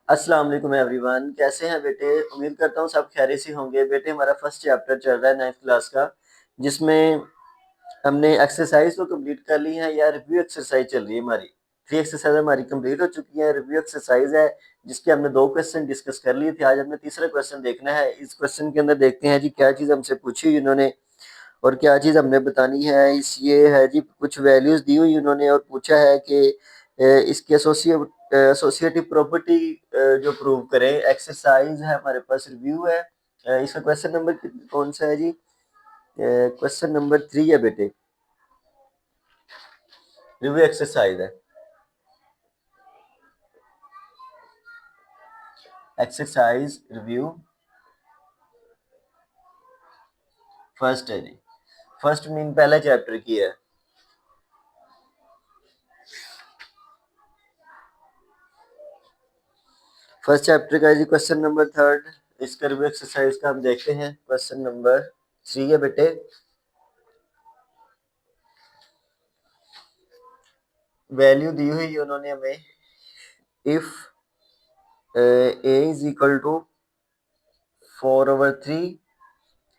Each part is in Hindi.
अस्सलाम वालेकुम एवरीवन, कैसे हैं बेटे? उम्मीद करता हूँ सब खैरियत से होंगे। बेटे हमारा फर्स्ट चैप्टर चल रहा है 9th क्लास का, जिसमें हमने एक्सरसाइज तो कंप्लीट कर ली है। या रिव्यू एक्सरसाइज चल रही है हमारी। 3 एक्सरसाइज हमारी कंप्लीट हो चुकी है। रिव्यू एक्सरसाइज है जिसके हमने 2 क्वेश्चन डिस्कस कर लिए थे। आज हमने तीसरा क्वेश्चन देखना है। इस क्वेश्चन के अंदर देखते हैं जी क्या चीज़ हमसे पूछी हुई उन्होंने और क्या चीज़ हमने बतानी है। इस ये है जी कुछ वैल्यूज़ दी हुई उन्होंने और पूछा है कि इसके एसोसिएटिव प्रॉपर्टी जो प्रूव करें। एक्सरसाइज है हमारे पास, रिव्यू है। इसका क्वेश्चन नंबर कौन सा है जी? क्वेश्चन नंबर 3 है बेटे। रिव्यू एक्सरसाइज है, एक्सरसाइज रिव्यू फर्स्ट है जी। फर्स्ट मीन पहला चैप्टर की है। फर्स्ट चैप्टर का जी क्वेश्चन नंबर 3। इसका रिव्यू एक्सरसाइज का हम देखते हैं। क्वेश्चन नंबर 3 है बेटे। वैल्यू दी हुई उन्होंने हमें, if a is equal to 4/3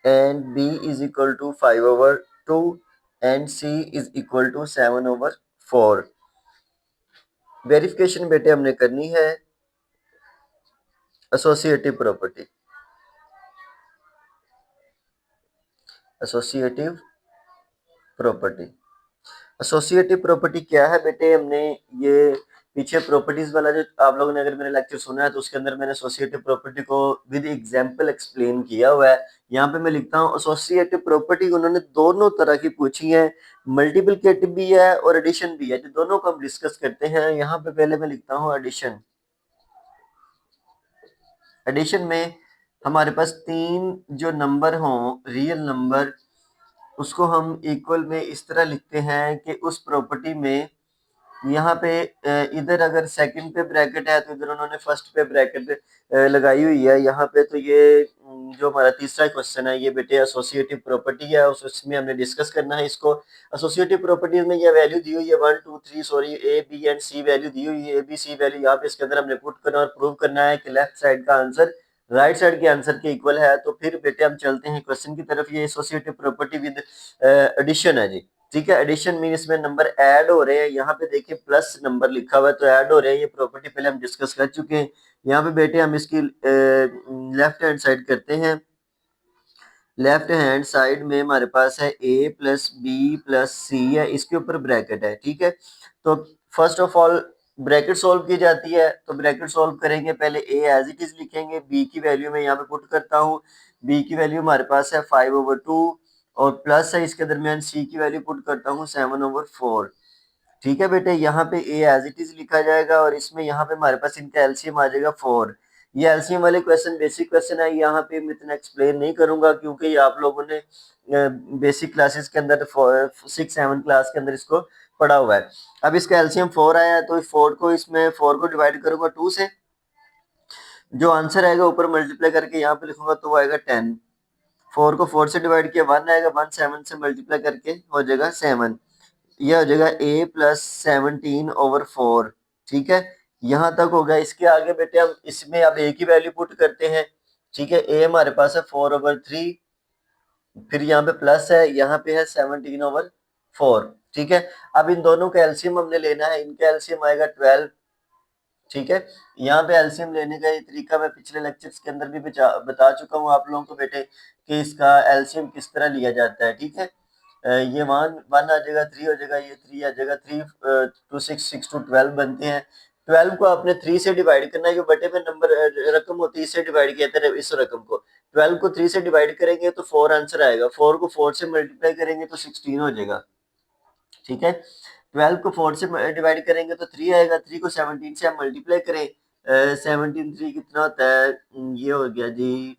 and b is equal to 5/2 and c is equal to 7/4। Verification बेटे हमने करनी है associative property. Associative property associative property क्या है बेटे? हमने ये पीछे प्रॉपर्टीज वाला जो आप लोगों ने अगर मेरा लेक्चर सुना है तो उसके अंदर मैंने एसोसिएटिव प्रॉपर्टी को विद एग्जांपल एक्सप्लेन किया हुआ है। यहाँ पे मैं लिखता हूँ एसोसिएटिव प्रॉपर्टी उन्होंने दोनों तरह की पूछी है, मल्टीप्लिकेटिव भी है और एडिशन भी है। जो दोनों को हम डिस्कस करते हैं। यहाँ पे पहले मैं लिखता हूँ एडिशन। एडिशन में हमारे पास 3 जो नंबर हों रियल नंबर, उसको हम इक्वल में इस तरह लिखते हैं कि उस प्रॉपर्टी में यहाँ पे इधर अगर सेकंड पे ब्रैकेट है तो इधर उन्होंने फर्स्ट पे ब्रैकेट लगाई हुई है। यहाँ पे तो ये जो हमारा तीसरा क्वेश्चन है ये बेटे एसोसिएटिव प्रॉपर्टी है, उसमें हमने डिस्कस करना है इसको। एसोसिएटिव प्रॉपर्टीज में ये वैल्यू दी हुई है 1 2 3 sorry a b and c value दी हुई है। ए बी सी वैल्यू यहाँ पे इसके अंदर हमने पुट करना और प्रूव करना है कि लेफ्ट साइड का आंसर राइट साइड के आंसर के इक्वल है। तो फिर बेटे हम चलते हैं क्वेश्चन की तरफ। ये एसोसिएटिव प्रॉपर्टी विद एडिशन है जी। ठीक है, एडिशन मीन इसमें नंबर ऐड हो रहे हैं। यहाँ पे देखिए प्लस नंबर लिखा हुआ है तो ऐड हो रहे हैं। ये प्रॉपर्टी पहले हम डिस्कस कर चुके हैं। यहाँ पे बेटे हम इसकी लेफ्ट हैंड साइड करते हैं। लेफ्ट हैंड साइड में हमारे पास है a प्लस बी प्लस सी है, इसके ऊपर ब्रैकेट है। ठीक है, तो first of all bracket solve की जाती है। तो ब्रैकेट सॉल्व करेंगे, पहले a एज इट इज लिखेंगे, b की वैल्यू में यहाँ पे पुट करता हूँ। b की वैल्यू हमारे पास है 5/2 और प्लस है इसके दरमियान c की वैल्यू पुट करता हूँ 7/4। ठीक है बेटे, यहाँ पे a एज इट इज लिखा जाएगा और इसमें यहाँ पे हमारे पास इनका एलसीएम आ जाएगा 4। ये एलसीएम वाले क्वेश्चन बेसिक क्वेश्चन है, यहाँ पे मैं इतना एक्सप्लेन नहीं करूंगा क्योंकि ये आप लोगों ने बेसिक क्लासेस के अंदर 6-7 क्लास के अंदर इसको पढ़ा हुआ है। अब इसका एलसीएम 4 आया है तो 4 को डिवाइड करूंगा 2 से। जो आंसर आएगा ऊपर मल्टीप्लाई करके यहाँ पे लिखूंगा तो वो आएगा 10। 4 को 4 से डिवाइड किया 1 आएगा, 1 7 से मल्टीप्लाई करके हो जाएगा 7। यह हो जाएगा a प्लस 17/4। ठीक है, यहाँ तक हो गया। इसके आगे बेटे हम इसमें अब a की वैल्यू पुट करते हैं। ठीक है, a हमारे पास है 4/3, फिर यहाँ पे प्लस है, यहाँ पे है 17/4। ठीक है, अब इन दोनों का एलसीएम हमने लेना है। इनका एलसीएम आएगा 12। ठीक है, यहाँ पे एलसीएम लेने का ये तरीका मैं पिछले लेक्चर्स के अंदर भी बता चुका हूँ आप लोगों को बेटे कि इसका एलसीएम किस तरह लिया जाता है। ठीक है, ये 1 आ जाएगा, 3 हो जाएगा, ये 3 आ जाएगा। 3 to 6 6 to 12 बनते हैं। 12 को आपने 3 से डिवाइड करना है। जो बटे में नंबर रकम होती है इससे डिवाइड किया था इस रकम को। 12 को 3 से डिवाइड करेंगे तो 4 आंसर आएगा। 4 को 4 से मल्टीप्लाई करेंगे तो 16 हो जाएगा। ठीक है, 12 को 4 से डिवाइड करेंगे तो 3 आएगा। 3 को 17 से आप मल्टीप्लाई करें, 17 3 कितना होता है? ये हो गया जी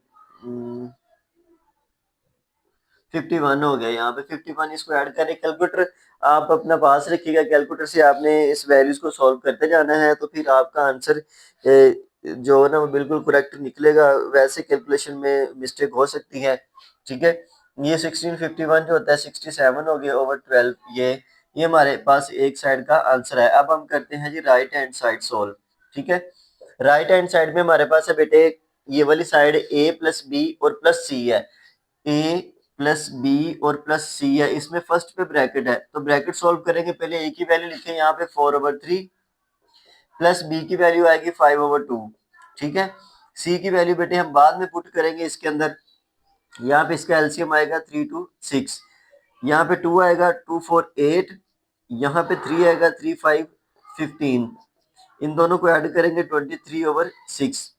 51 हो गया। यहाँ पे 51, इसको ऐड करें। कैलकुलेटर आप अपना पास रखिएगा, कैलकुलेटर से आपने इस वैल्यूज को सॉल्व करते जाना है तो फिर आपका आंसर जो है ना वो बिल्कुल करेक्ट निकलेगा। वैसे कैलकुलेशन में मिस्टेक हो सकती है। ठीक है, ये 1651 जो होता है 67 हो गया ओवर 12। ये हमारे पास एक साइड का आंसर है। अब हम करते हैं जी राइट हैंड साइड सॉल्व। ठीक है, राइट हैंड साइड में हमारे पास है बेटे ये वाली साइड a प्लस बी और प्लस सी है, a प्लस बी और प्लस सी है, इसमें फर्स्ट पे ब्रैकेट है तो ब्रैकेट सॉल्व करेंगे, पहले a की वैल्यू लिखें यहाँ पे 4/3 प्लस बी की वैल्यू आएगी 5/2, ठीक है। सी की वैल्यू बेटे हम बाद में पुट करेंगे इसके अंदर, यहाँ पे इसका एलसीएम आएगा 3 2 6, यहाँ पे 2 आएगा 2 4 8, यहाँ पे 3 आएगा 3 5 15, इन दोनों को ऐड करेंगे 23/6,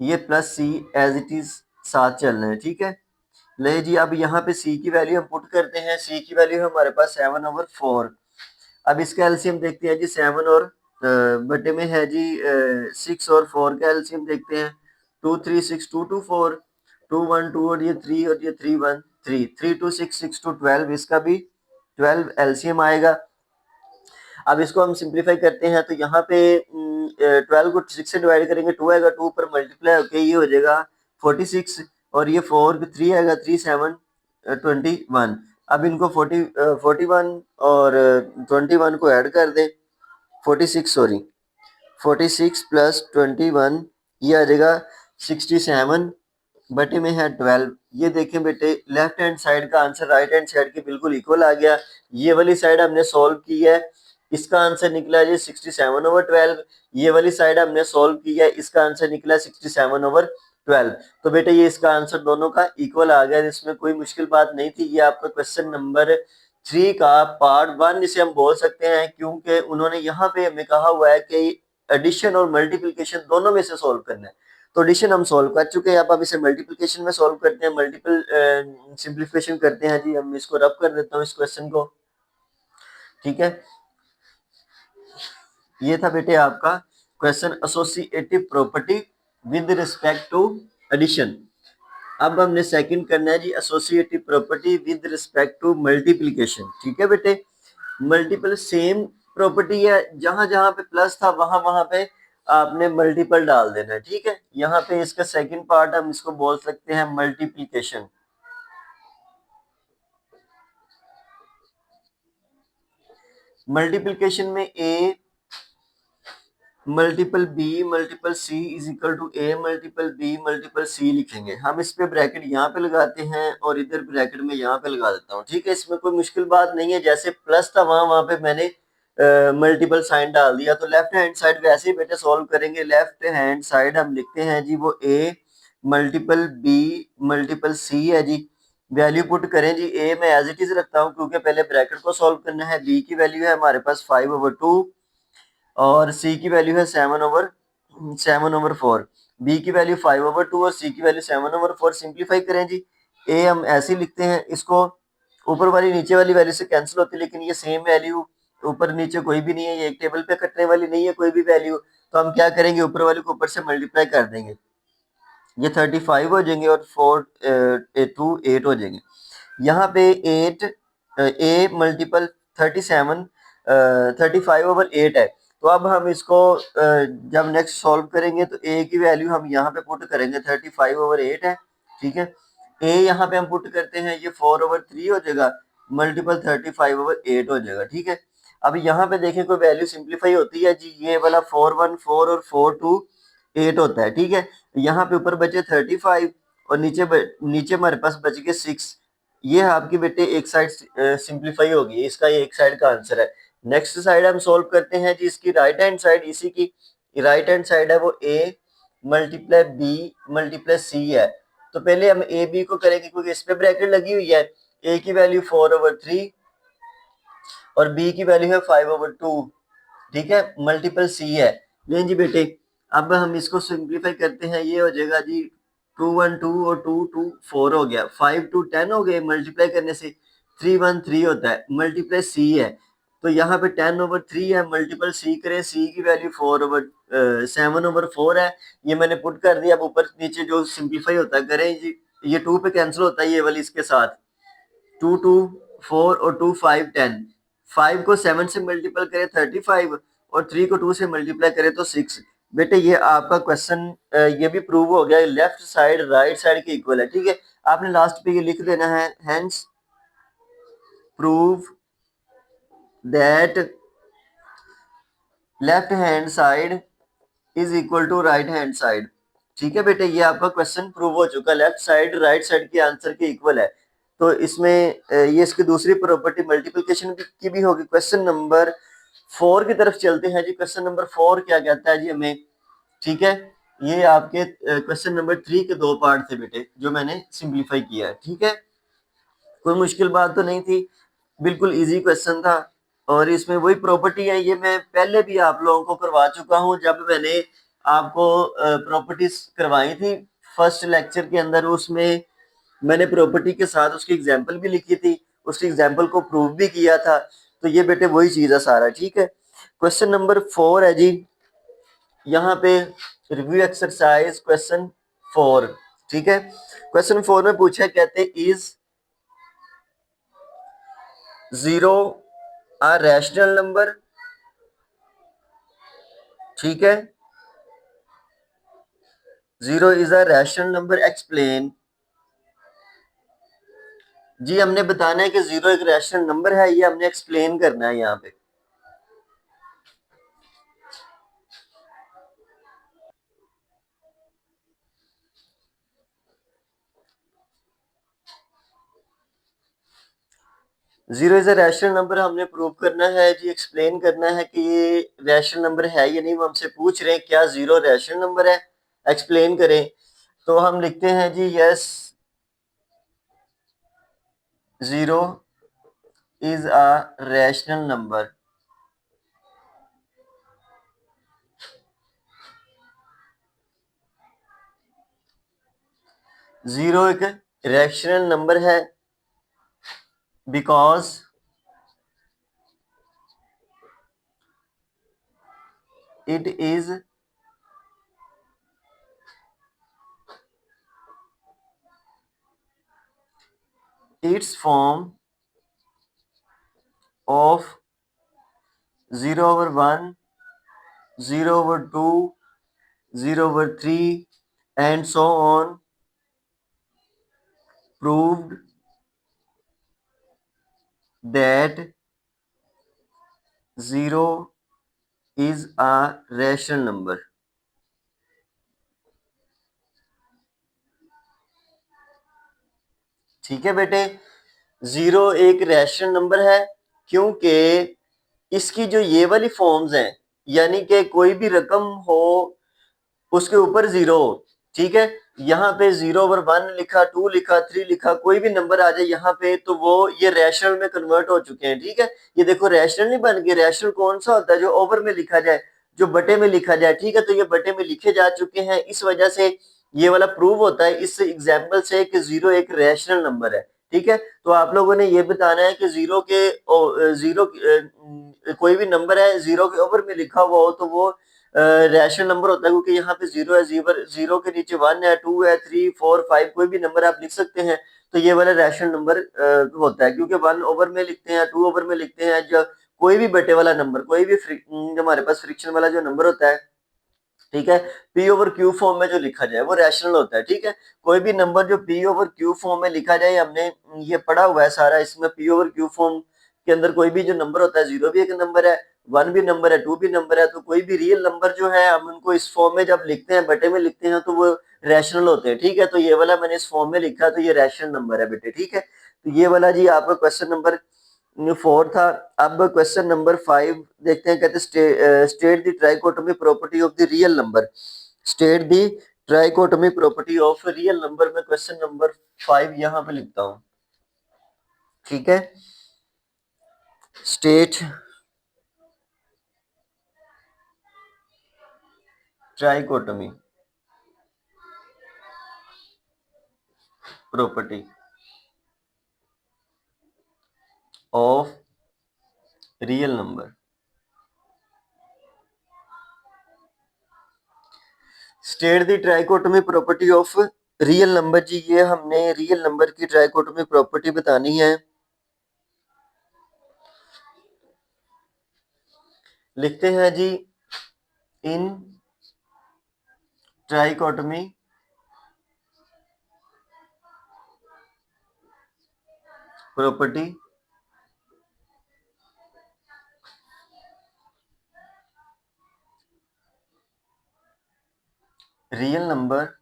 ये plus c as it is साथ चलना है, ठीक है। ले जी अब यहाँ पे सी की वैल्यू हम पुट करते हैं, सी की वैल्यू हमारे पास 7/4। अब इसका एलसीएम देखते हैं जी, 7 और बटे में है जी 6 और 4 का एलसीएम देखते हैं, 2 3 6 2 2 4, 2 1 2 और ये 3 1 3, 3 2 6 6 2 12, इसका भी 12 एलसीएम आएगा। अब इसको हम सिंप्लीफाई करते हैं तो यहाँ पे 12 को 6 से डिवाइड करेंगे, 2 आएगा, 2 पर मल्टीप्लाई होके ये हो जाएगा 46, और ये 4 3 आएगा, 3 7 21। अब इनको 41 और 21 को ऐड कर दें, 46 सॉरी 46 प्लस 21 ये आ जाएगा 67 बटे में है 12। ये देखें बेटे लेफ्ट हैंड साइड का आंसर राइट हैंड साइड के बिल्कुल इक्वल आ गया। ये वाली साइड हमने सॉल्व की है, इसका आंसर निकला जी 67/12, ये वाली साइड हमने सॉल्व की है, इसका आंसर निकला 67/12। तो बेटे ये इसका आंसर दोनों का इक्वल आ गया, इसमें कोई मुश्किल बात नहीं थी। ये आपका क्वेश्चन नंबर 3 का पार्ट 1 इसे हम बोल सकते हैं, क्योंकि उन्होंने यहाँ पे हमें कहा हुआ है कि एडिशन और मल्टीप्लिकेशन दोनों में से सॉल्व करना है। तो एडिशन हम सॉल्व कर चुके हैं, अब इसे मल्टीप्लिकेशन में सॉल्व करते हैं, मल्टीपल सिंप्लीफिकेशन करते हैं जी। हम इसको रब कर देता हूँ इस क्वेश्चन को, ठीक है। ये था बेटे आपका question associative property with respect to addition. अब हमने सेकंड करना है जी associative property with respect to multiplication, ठीक है बेटे। मल्टीपल सेम प्रॉपर्टी है, जहां जहां पे प्लस था वहां वहां पे आपने मल्टीपल डाल देना है, ठीक है। यहाँ पे इसका सेकंड पार्ट हम इसको बोल सकते हैं मल्टीप्लिकेशन। मल्टीप्लिकेशन में a multiple b multiple c is equal to a multiple b multiple c लिखेंगे। हम इस पे ब्रैकेट यहाँ पे लगाते हैं और इधर ब्रैकेट में यहाँ पे लगा देता हूँ, ठीक है। इसमें कोई मुश्किल बात नहीं है, जैसे प्लस था वहां वहां पे मैंने मल्टीपल साइन डाल दिया। तो लेफ्ट हैंड साइड वैसे ही बेटे सॉल्व करेंगे, लेफ्ट हैंड साइड हम लिखते हैं जी वो ए मल्टीपल बी मल्टीपल सी है जी। वैल्यू पुट करें जी, ए में एज इट इज रखता हूँ क्योंकि पहले ब्रैकेट को सॉल्व करना है। बी की वैल्यू है हमारे पास 5/2 और सी की वैल्यू है 7/4। बी की वैल्यू 5/2 और सी की वैल्यू 7/4। सिंप्लीफाई करें जी, ए हम ऐसे ही लिखते हैं, इसको ऊपर वाली नीचे वाली वैल्यू से कैंसिल होती है, लेकिन ये सेम वैल्यू ऊपर नीचे कोई भी नहीं है, ये एक टेबल पे कटने वाली नहीं है कोई भी वैल्यू। तो हम क्या करेंगे, ऊपर वाले को ऊपर से मल्टीप्लाई कर देंगे, ये 35 हो जाएंगे और 4 2 8 हो जाएंगे। यहाँ पे 8 ए मल्टीपल 37 35/8 है। तो अब हम इसको जब नेक्स्ट सॉल्व करेंगे तो ए की वैल्यू हम यहाँ पे पुट करेंगे, 35/8 है, ठीक है। ए यहाँ पे हम पुट करते हैं, ये 4/3 हो जाएगा मल्टीपल 35/8 हो जाएगा, ठीक है। अब यहाँ पे देखें कोई वैल्यू सिंप्लीफाई होती है जी, ये वाला 4 1 4 और 4 2 8 होता है, ठीक है। यहाँ पे ऊपर बचे 35 और नीचे हमारे पास बच गए 6। ये आपकी बेटे एक साइड सिंप्लीफाई होगी, इसका ये एक साइड का आंसर है। नेक्स्ट साइड हम सॉल्व करते हैं जी, इसकी राइट हैंड साइड, इसी की राइट हैंड साइड है वो A multiply B multiply C है। तो पहले हम ए बी को करेंगे क्योंकि इस पे ब्रैकेट लगी हुई है। ए की वैल्यू 4/3 और बी की वैल्यू है 5/2, ठीक है, मल्टीपल सी है। लें जी बेटे, अब हम इसको सिंप्लीफाई करते हैं, ये हो जाएगा जी 2 1 2 और 2 2 4 हो गया, 5 2 10 हो गए, मल्टीप्लाई करने से 3 1 3 होता है, मल्टीप्लाई सी है। तो यहाँ पे 10/3 है, मल्टीपल सी करें, सी की वैल्यू 7/4 है, ये मैंने पुट कर दिया। अब ऊपर नीचे जो सिंप्लीफाई होता है करें जी, ये 2 पे कैंसिल होता है, ये वाली इसके साथ 2 2 4 और 2 5 10, 5 को 7 से मल्टीपल करें 35 और 3 को 2 से मल्टीप्लाई करें तो 6। बेटे ये आपका क्वेश्चन ये भी प्रूव हो गया, लेफ्ट साइड राइट साइड के इक्वल है, ठीक है। आपने लास्ट पे ये लिख देना है, hence prove that left hand side is equal to right hand side. ठीक है बेटे, ये आपका क्वेश्चन प्रूव हो चुका, लेफ्ट साइड राइट साइड के आंसर के इक्वल है। तो इसमें ये इसकी दूसरी प्रॉपर्टी मल्टीप्लिकेशन की भी होगी। क्वेश्चन नंबर 4 की तरफ चलते हैं जी। क्वेश्चन नंबर 4 क्या कहता है जी हमें? ठीक है, ये आपके क्वेश्चन नंबर 3 के दो पार्ट थे बेटे, जो मैंने सिंप्लीफाई किया है। ठीक है, कोई मुश्किल बात तो नहीं थी, बिल्कुल इजी क्वेश्चन था। और इसमें वही प्रॉपर्टी है, ये मैं पहले भी आप लोगों को करवा चुका हूं, जब मैंने आपको प्रॉपर्टीज करवाई थी फर्स्ट लेक्चर के अंदर। उसमें मैंने प्रॉपर्टी के साथ उसकी एग्जांपल भी लिखी थी, उसकी एग्जांपल को प्रूव भी किया था। तो ये बेटे वही चीज है सारा। ठीक है, क्वेश्चन नंबर 4 है जी, यहाँ पे रिव्यू एक्सरसाइज क्वेश्चन 4। ठीक है, क्वेश्चन 4 में पूछा, कहते इज 0 अ रैशनल नंबर। ठीक है, 0 is a rational number, explain. जी हमने बताना है कि 0 एक रैशनल नंबर है, ये हमने एक्सप्लेन करना है यहाँ पे। Zero is a rational number हमने प्रूव करना है जी, एक्सप्लेन करना है कि ये रैशनल नंबर है या नहीं। वो हमसे पूछ रहे हैं क्या जीरो रैशनल नंबर है, एक्सप्लेन करें। तो हम लिखते हैं जी, yes zero is a rational number. Zero एक रैशनल नंबर है because it is its form of 0/1, 0/2, 0/3 and so on, proved that 0 is a rational number। ठीक है बेटे, 0 एक रैशनल नंबर है क्योंकि इसकी जो ये वाली फॉर्म्स हैं, यानी कि कोई भी रकम हो उसके ऊपर 0 हो। ठीक है, यहाँ पे 0/1 लिखा, 2 लिखा, 3 लिखा, कोई भी नंबर आ जाए यहाँ पे, तो वो ये रैशनल में कन्वर्ट हो चुके हैं। ठीक है, ये देखो रैशनल नहीं बन गए। रैशनल कौन सा होता है? जो ओवर में लिखा जाए, जो बटे में लिखा जाए। ठीक है, तो ये बटे में लिखे जा चुके हैं, इस वजह से ये वाला प्रूव होता है इस एग्जाम्पल से कि 0 एक रैशनल नंबर है। ठीक है, तो आप लोगों ने ये बताना है कि जीरो कोई भी नंबर है 0 के ओवर में लिखा हुआ हो तो वो रैशनल नंबर होता है, क्योंकि यहाँ पे 0 है, 0 के नीचे 1 है, 2 है, 3, 4, 5 कोई भी नंबर आप लिख सकते हैं। तो ये वाला रैशनल नंबर होता है, क्योंकि 1 ओवर में लिखते हैं, 2 ओवर में लिखते हैं, जो कोई भी बटे वाला नंबर, कोई भी हमारे पास फ्रिक्शन वाला जो नंबर होता है। ठीक है, P/Q फॉर्म में जो लिखा जाए वो रैशनल होता है। ठीक है, कोई भी नंबर जो P/Q फॉर्म में लिखा जाए, हमने ये पढ़ा हुआ है सारा। इसमें P/Q फॉर्म के अंदर कोई भी जो नंबर होता है, 0 भी एक नंबर है, 1 भी नंबर है, 2 भी नंबर है, तो कोई भी रियल नंबर जो है हम उनको इस फॉर्म में जब लिखते हैं, बटे में लिखते हैं, तो वो रैशनल होते हैं। ठीक है, तो ये वाला मैंने इस फॉर्म में लिखा, तो ये रैशनल नंबर है बेटे। ठीक है, तो ये वाला जी आपका क्वेश्चन नंबर 4 था। अब क्वेश्चन नंबर 5 देखते हैं, कहते state the trichotomy property of the real number. State the trichotomy property of real number में क्वेश्चन नंबर 5 यहां पे लिखता हूं। ठीक है, state trichotomy property of real number. State the trichotomy property of real number. जी ये हमने रियल नंबर की ट्राइकोटोमी प्रॉपर्टी बतानी है। लिखते हैं जी, in trichotomy property real number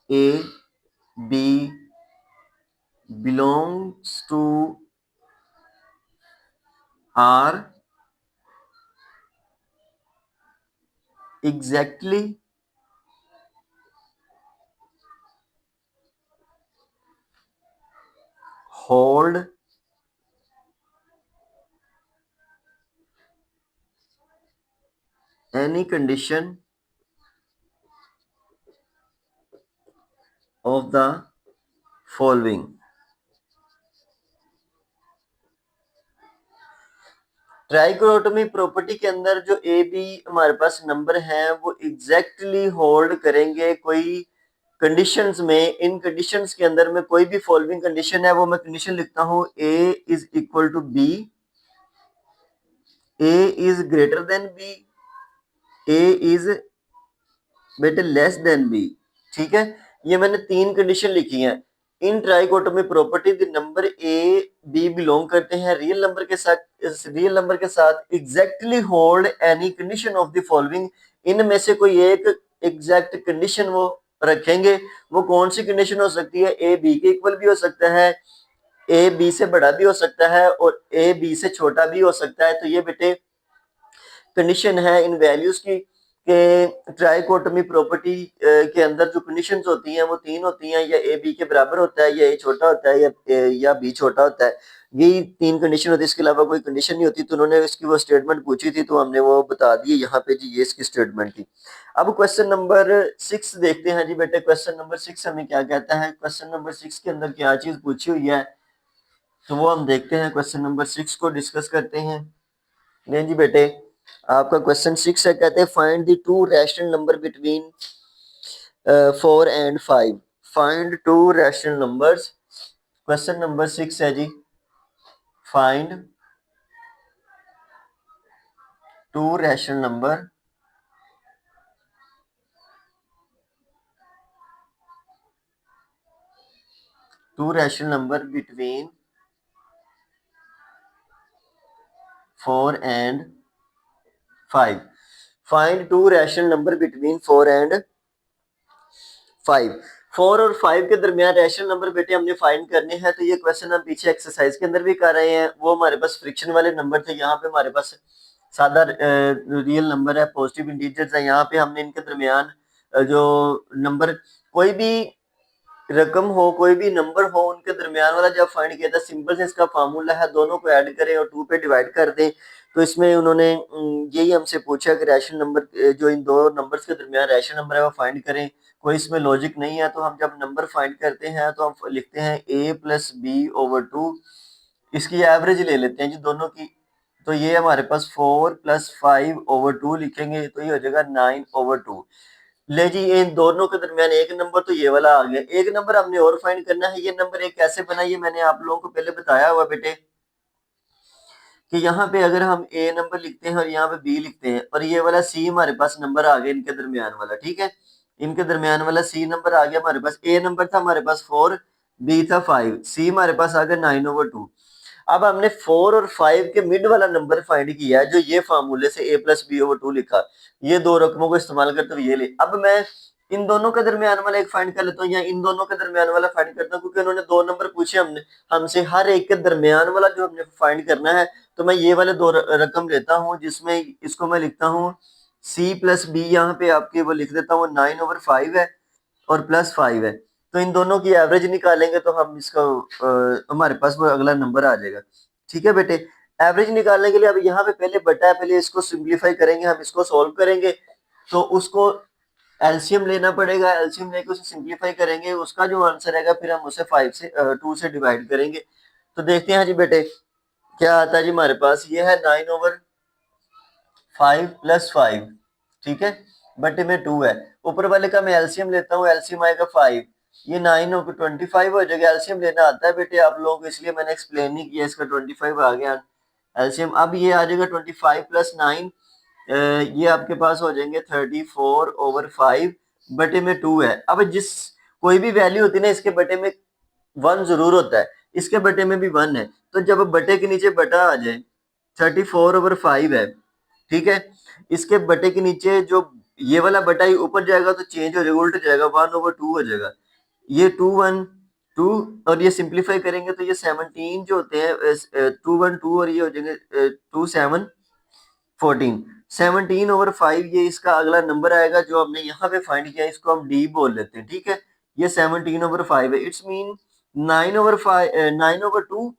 A B belongs to R exactly hold any condition of the following. Trichotomy property के अंदर जो ए बी हमारे पास नंबर हैं वो एग्जैक्टली होल्ड करेंगे कोई कंडीशंस में। इन कंडीशंस के अंदर में कोई भी फॉलोइंग कंडीशन है वो मैं कंडीशन लिखता हूं a is equal to b, a is greater than b, a is बेटे लेस देन बी। ठीक है, ये मैंने तीन कंडीशन लिखी हैं। In trichotomy property the number a b belong करते हैं रियल नंबर के साथ, रियल नंबर के साथ exactly hold any condition of the following. इनमें से कोई एक एग्जैक्ट कंडीशन वो रखेंगे। वो कौन सी कंडीशन हो सकती है? ए बी के इक्वल भी हो सकता है, ए बी से बड़ा भी हो सकता है और ए बी से छोटा भी हो सकता है। तो ये बेटे कंडीशन है इन वैल्यूज की कि ट्राइकोटोमी प्रॉपर्टी के अंदर जो कंडीशंस होती हैं वो तीन होती हैं, या ए बी के बराबर होता है, या ए छोटा होता है, या बी छोटा होता है। यही तीन कंडीशन होती है, इसके अलावा कोई कंडीशन नहीं होती। तो उन्होंने इसकी वो स्टेटमेंट पूछी थी तो हमने वो बता दी यहाँ पे जी, ये इसकी स्टेटमेंट थी। अब क्वेश्चन नंबर 6 देखते हैं जी बेटे। क्वेश्चन नंबर 6 हमें क्या कहता है? क्वेश्चन नंबर 6 के अंदर क्या चीज पूछी हुई है तो वो हम देखते हैं। क्वेश्चन नंबर 6 को डिस्कस करते हैं। नहीं जी बेटे, आपका क्वेश्चन 6 है, कहते हैं find the two rational number between 4 and 5। Find two rational numbers. Question number 6 है जी, find two rational number between 4 and 5। Find two rational number between 4 and 5। 4 और 5 के दरमियान रैशनल नंबर बेटे हमने फाइंड करने हैं। तो ये क्वेश्चन हम पीछे एक्सरसाइज के अंदर भी कर रहे हैं। वो हमारे पास फ्रिक्शन वाले नंबर थे, यहाँ पे हमारे पास सादा रियल नंबर है, पॉजिटिव इंटीजर्स है। यहाँ पे हमने इनके दरमियान जो नंबर कोई भी रकम हो, कोई भी नंबर हो, उनके दरमियान वाला जब फाइंड किया था, सिंपल से इसका फार्मूला है दोनों को ऐड करें और 2 पे डिवाइड कर दें। तो इसमें उन्होंने यही हमसे पूछा कि रैशनल नंबर जो इन दो नंबर्स के दरमियान रैशनल नंबर है वो फाइंड करें। कोई इसमें लॉजिक नहीं है। तो हम जब नंबर फाइंड करते हैं तो हम लिखते हैं a प्लस बी ओवर 2। इसकी एवरेज ले लेते हैं जी दोनों की। तो ये हमारे पास 4 प्लस 5 ओवर 2 लिखेंगे तो ये हो जाएगा 9 ओवर 2। ले जी, इन दोनों के दरमियान एक नंबर तो ये वाला आ गया। एक नंबर हमने और फाइंड करना है। ये नंबर एक कैसे बना, ये मैंने आप लोगों को पहले बताया हुआ बेटे कि यहाँ पे अगर हम ए नंबर लिखते हैं और यहाँ पे बी लिखते हैं और ये वाला सी हमारे पास नंबर आ गया इनके दरमियान वाला। ठीक है, इनके दरमियान वाला सी नंबर आ गया हमारे पास। ए नंबर था हमारे पास 4, बी था 5, सी हमारे पास आ गया 9 ओवर 2। अब हमने 4 और 5 के मिड वाला नंबर फाइंड किया है, जो ये फार्मूले से a प्लस बी ओवर 2 लिखा। ये दो रकमों को इस्तेमाल करते हुए ये ले। अब मैं इन दोनों के दरमियान वाला एक फाइंड कर लेता हूँ, या इन दोनों के दरमियान वाला फाइंड करता हूँ, क्योंकि उन्होंने दो नंबर पूछे हमसे हर एक के दरमियान वाला जो हमने फाइंड करना है। तो मैं ये वाले दो रकम लेता हूँ, जिसमें इसको मैं लिखता हूँ c प्लस बी, यहाँ पे आपके वो लिख देता हूँ 9 ओवर 5 है और प्लस 5 है। तो इन दोनों की एवरेज निकालेंगे तो हम इसका हमारे पास वो अगला नंबर आ जाएगा। ठीक है बेटे, एवरेज निकालने के लिए अब यहाँ पे पहले बटा है, पहले इसको सिंप्लीफाई करेंगे, हम इसको सॉल्व करेंगे तो उसको एलसीएम लेना पड़ेगा। एलसीएम लेके उसे सिंप्लीफाई करेंगे, उसका जो आंसर आएगा फिर हम उसे 2 से डिवाइड करेंगे। तो देखते हैं जी बेटे क्या आता है जी हमारे पास। ये है 9 ओवर 5 प्लस 5, ठीक है, बटे में 2 है। ऊपर वाले का मैं एलसीएम लेता हूँ, एलसीएम आएगा 5, ये 9 होकर 25 हो जाएगा। एलसीएम लेना आता है बेटे आप लोगों को, इसलिए मैंने एक्सप्लेन नहीं किया। इसका 25 आ गया एलसीएम। अब ये आ जाएगा 25 प्लस 9, ये आपके पास हो जाएंगे 34 ओवर 5 बटे में 2 है। अब जिस कोई भी वैल्यू होती है ना, इसके बटे में 1 जरूर होता है, इसके बटे में भी 1 है। तो जब बटे के नीचे बटा आ जाए 34/5 है, ठीक है। इसके बटे के नीचे जो ये वाला बटा ही ऊपर जाएगा तो चेंज हो जाएगा, उल्ट जाएगा, 1/2 हो जाएगा। ये 2 और ये सिंप्लीफाई करेंगे तो ये 17 जो होते हैं 2 और ये हो जाएंगे 2 7 14। 17/5 ये इसका अगला नंबर आएगा जो हमने यहाँ पे फाइंड किया, इसको हम डी बोल लेते हैं, ठीक है। ये 17/5 है। इट्स मीन 9/2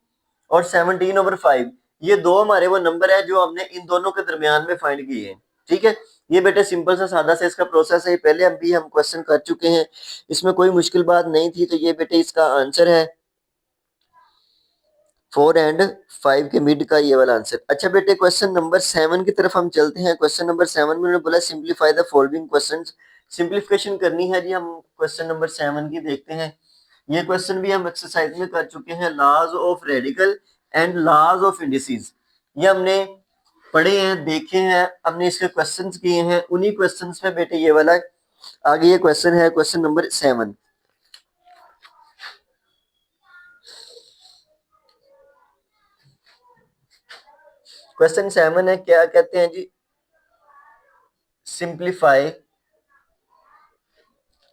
और 17/5 ये दो हमारे वो नंबर है जो हमने इन दोनों के दरमियान में फाइंड किए हैं, ठीक है। ये बेटे सिंपल सा सादा सा इसका प्रोसेस है, पहले हम क्वेश्चन कर चुके हैं, इसमें कोई मुश्किल बात नहीं थी। तो ये बेटे इसका आंसर है 4 और 5 के मिड का ये वाला आंसर। अच्छा बेटे क्वेश्चन नंबर 7 की तरफ हम चलते हैं। क्वेश्चन नंबर 7 में उन्होंने बोला simplify the following questions. Simplification करनी है जी, हम क्वेश्चन नंबर 7 की देखते हैं। ये क्वेश्चन भी हम एक्सरसाइज में कर चुके हैं, laws of radical and laws of indices. ये हमने पढ़े हैं, देखे हैं, हमने इसके क्वेश्चंस किए हैं। उन्हीं क्वेश्चंस में बेटे ये वाला आगे ये क्वेश्चन है, क्वेश्चन नंबर 7। क्वेश्चन 7 है, क्या कहते हैं जी, सिंप्लीफाई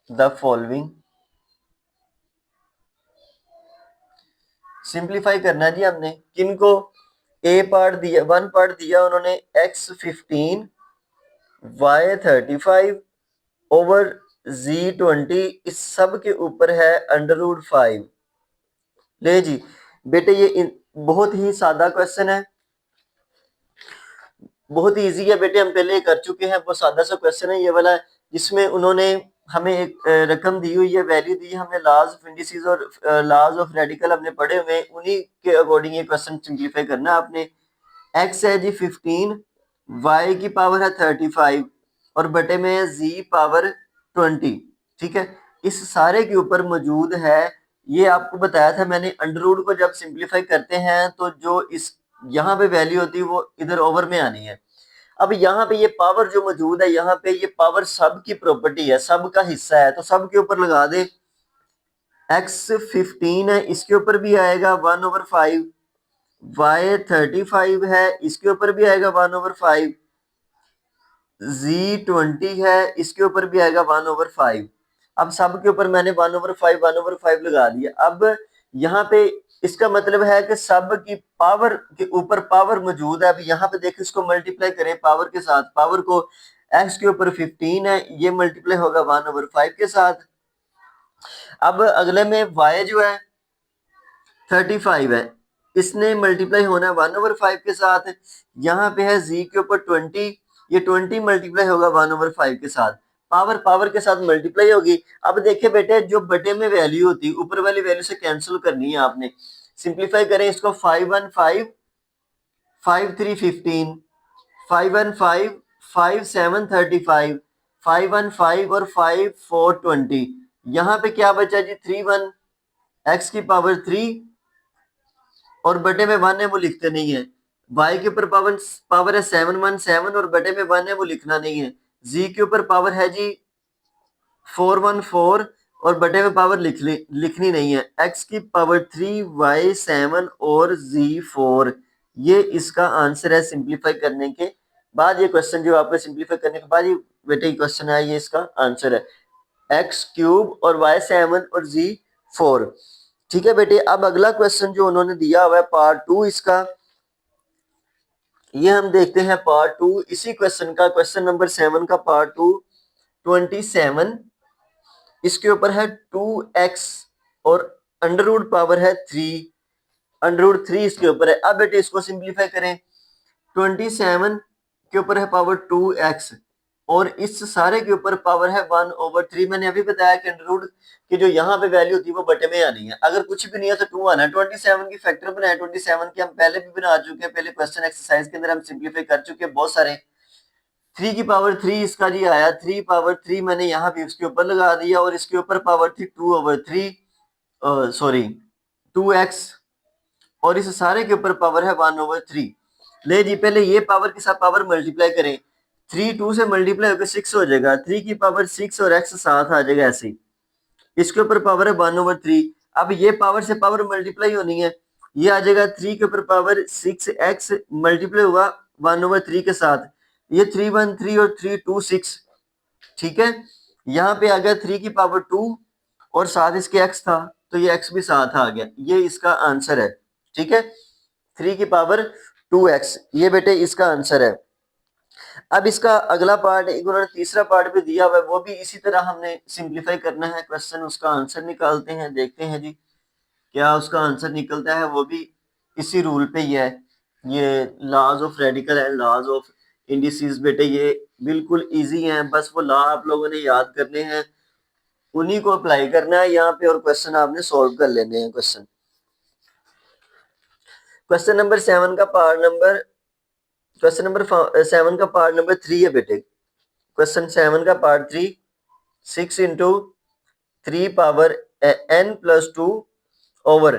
द फॉलोइंग। सिंप्लीफाई करना जी हमने किनको, ए पार्ट दिया, 1 पार्ट दिया उन्होंने x15 y35 ओवर z20, इस सब के ऊपर है √5। ले जी बेटे ये बहुत ही सादा क्वेश्चन है, बहुत ही इजी है बेटे, हम पहले कर चुके हैं। बहुत सादा सा क्वेश्चन है ये वाला, जिसमें उन्होंने हमें एक रकम दी हुई है, वैल्यू दी है, हमने लॉज ऑफ इंडिसेस और लॉज ऑफ रेडिकल हमने पढ़े हुए, उन्हीं के अकॉर्डिंग ये क्वेश्चन सिंप्लीफाई करना है आपने। x है जी 15, y की पावर है 35 और बटे में है z पावर 20, ठीक है। इस सारे के ऊपर मौजूद है, ये आपको बताया था मैंने, अंडर रूट को जब सिंप्लीफाई करते हैं तो जो इस यहाँ पे वैल्यू होती है वो इधर ओवर में आनी है। अब यहाँ पे ये पावर जो मौजूद है, यहाँ पे ये पावर सब की प्रॉपर्टी है, सब का हिस्सा है, तो सब के ऊपर लगा दे। x15 है, इसके ऊपर भी आएगा 1/5, y35 है, इसके ऊपर भी आएगा 1/5, z20 है, इसके ऊपर भी आएगा 1/5। अब सब के ऊपर मैंने 1/5 लगा दिया। अब यहाँ पे इसका मतलब है कि सब की पावर के ऊपर पावर मौजूद है। अब यहाँ पे देखिए, इसको मल्टीप्लाई करें पावर के साथ, पावर को x के ऊपर 15 है, ये मल्टीप्लाई होगा 1/5 के साथ। अब अगले में y जो है 35 है, इसने मल्टीप्लाई होना है 1/5 के साथ। यहाँ पे है z के ऊपर 20, ये 20 मल्टीप्लाई होगा 1/5 के साथ, पावर पावर के साथ मल्टीप्लाई होगी। अब देखिए बेटे, जो बटे में वैल्यू होती, ऊपर वाली वैल्यू से कैंसिल करनी है आपने। सिंप्लीफाई करें इसको, 5 1 5 5 3 15, 5 1 5 5 7 35, 5 1 5 और 5 4 20। यहाँ पे क्या बचा जी, 3 1, x की पावर 3 और बटे में 1 है वो लिखते नहीं है। y के ऊपर पावर है 7 1 7 और बटे में 1 है वो लिखना नहीं है। z के ऊपर पावर है जी 4 1 4 और बटे में पावर लिखनी नहीं है। x की पावर 3, y 7 और z 4, ये इसका आंसर है सिंप्लीफाई करने के बाद। ये क्वेश्चन जो आपको सिंप्लीफाई करने के बाद ये बेटे क्वेश्चन है, ये इसका आंसर है x³ और y 7 और z 4, ठीक है बेटे। अब अगला क्वेश्चन जो उन्होंने दिया हुआ है पार्ट 2 इसका, ये हम देखते हैं पार्ट 2 इसी क्वेश्चन का, क्वेश्चन नंबर 7 का पार्ट 2 27। इसके ऊपर है 2x और अंडर रूट पावर है 3, अंडर रूट 3 इसके ऊपर है। अब बेटे इसको सिंप्लीफाई करें, 27 के ऊपर है पावर 2x और इस सारे के ऊपर पावर है 1/3। मैंने अभी बताया कि अंडर रूट की जो यहाँ पे वैल्यू होती है वो बटे में आनी है, अगर कुछ भी नहीं है तो 2 आना है। 27 की फैक्टर बनाए, 27 की हम पहले भी बना चुके हैं, पहले क्वेश्चन एक्सरसाइज के अंदर हम सिंप्लीफाई कर चुके हैं बहुत सारे। 3 की पावर 3 इसका जी आया, 3 पावर 3 मैंने यहाँ भी उसके ऊपर लगा दिया और इसके ऊपर पावर थी 2/3 सॉरी 2x और इस सारे के ऊपर पावर है 1/3। ले जी पहले ये पावर के साथ पावर मल्टीप्लाई करें, 3 2 से मल्टीप्लाई होकर 6 हो जाएगा, 3 की पावर 6 और x साथ आ जाएगा ऐसे ही। इसके ऊपर पावर है 1/3। अब ये पावर से पावर मल्टीप्लाई होनी है, ये आ जाएगा 3 के ऊपर पावर 6x मल्टीप्लाई हुआ 1/3 के साथ, ये 3 1 3 और 3 2 6, ठीक है। यहाँ पे आ गया 3 की पावर 2 और साथ इसके x था, तो ये x भी साथ आ गया, ये इसका आंसर है, ठीक है। 3 की पावर 2x, ये बेटे इसका आंसर है। अब इसका अगला पार्ट एक उन्होंने तीसरा पार्ट भी दिया हुआ है, वो भी इसी तरह हमने सिंप्लीफाई करना है क्वेश्चन, उसका आंसर निकालते हैं, देखते हैं जी क्या उसका आंसर निकलता है। वो भी इसी रूल पे ही है, ये laws of radical and laws of indices बेटे, ये बिल्कुल इजी हैं, बस वो लॉ आप लोगों ने याद करने हैं, उन्हीं को अप्लाई करना है यहाँ पे और क्वेश्चन आपने सॉल्व कर लेने हैं। क्वेश्चन नंबर 7 का पार्ट नंबर क्वेश्चन नंबर 7 का पार्ट नंबर 3 है बेटे। क्वेश्चन 7 का part 3, 6 into 3 power n plus 2 over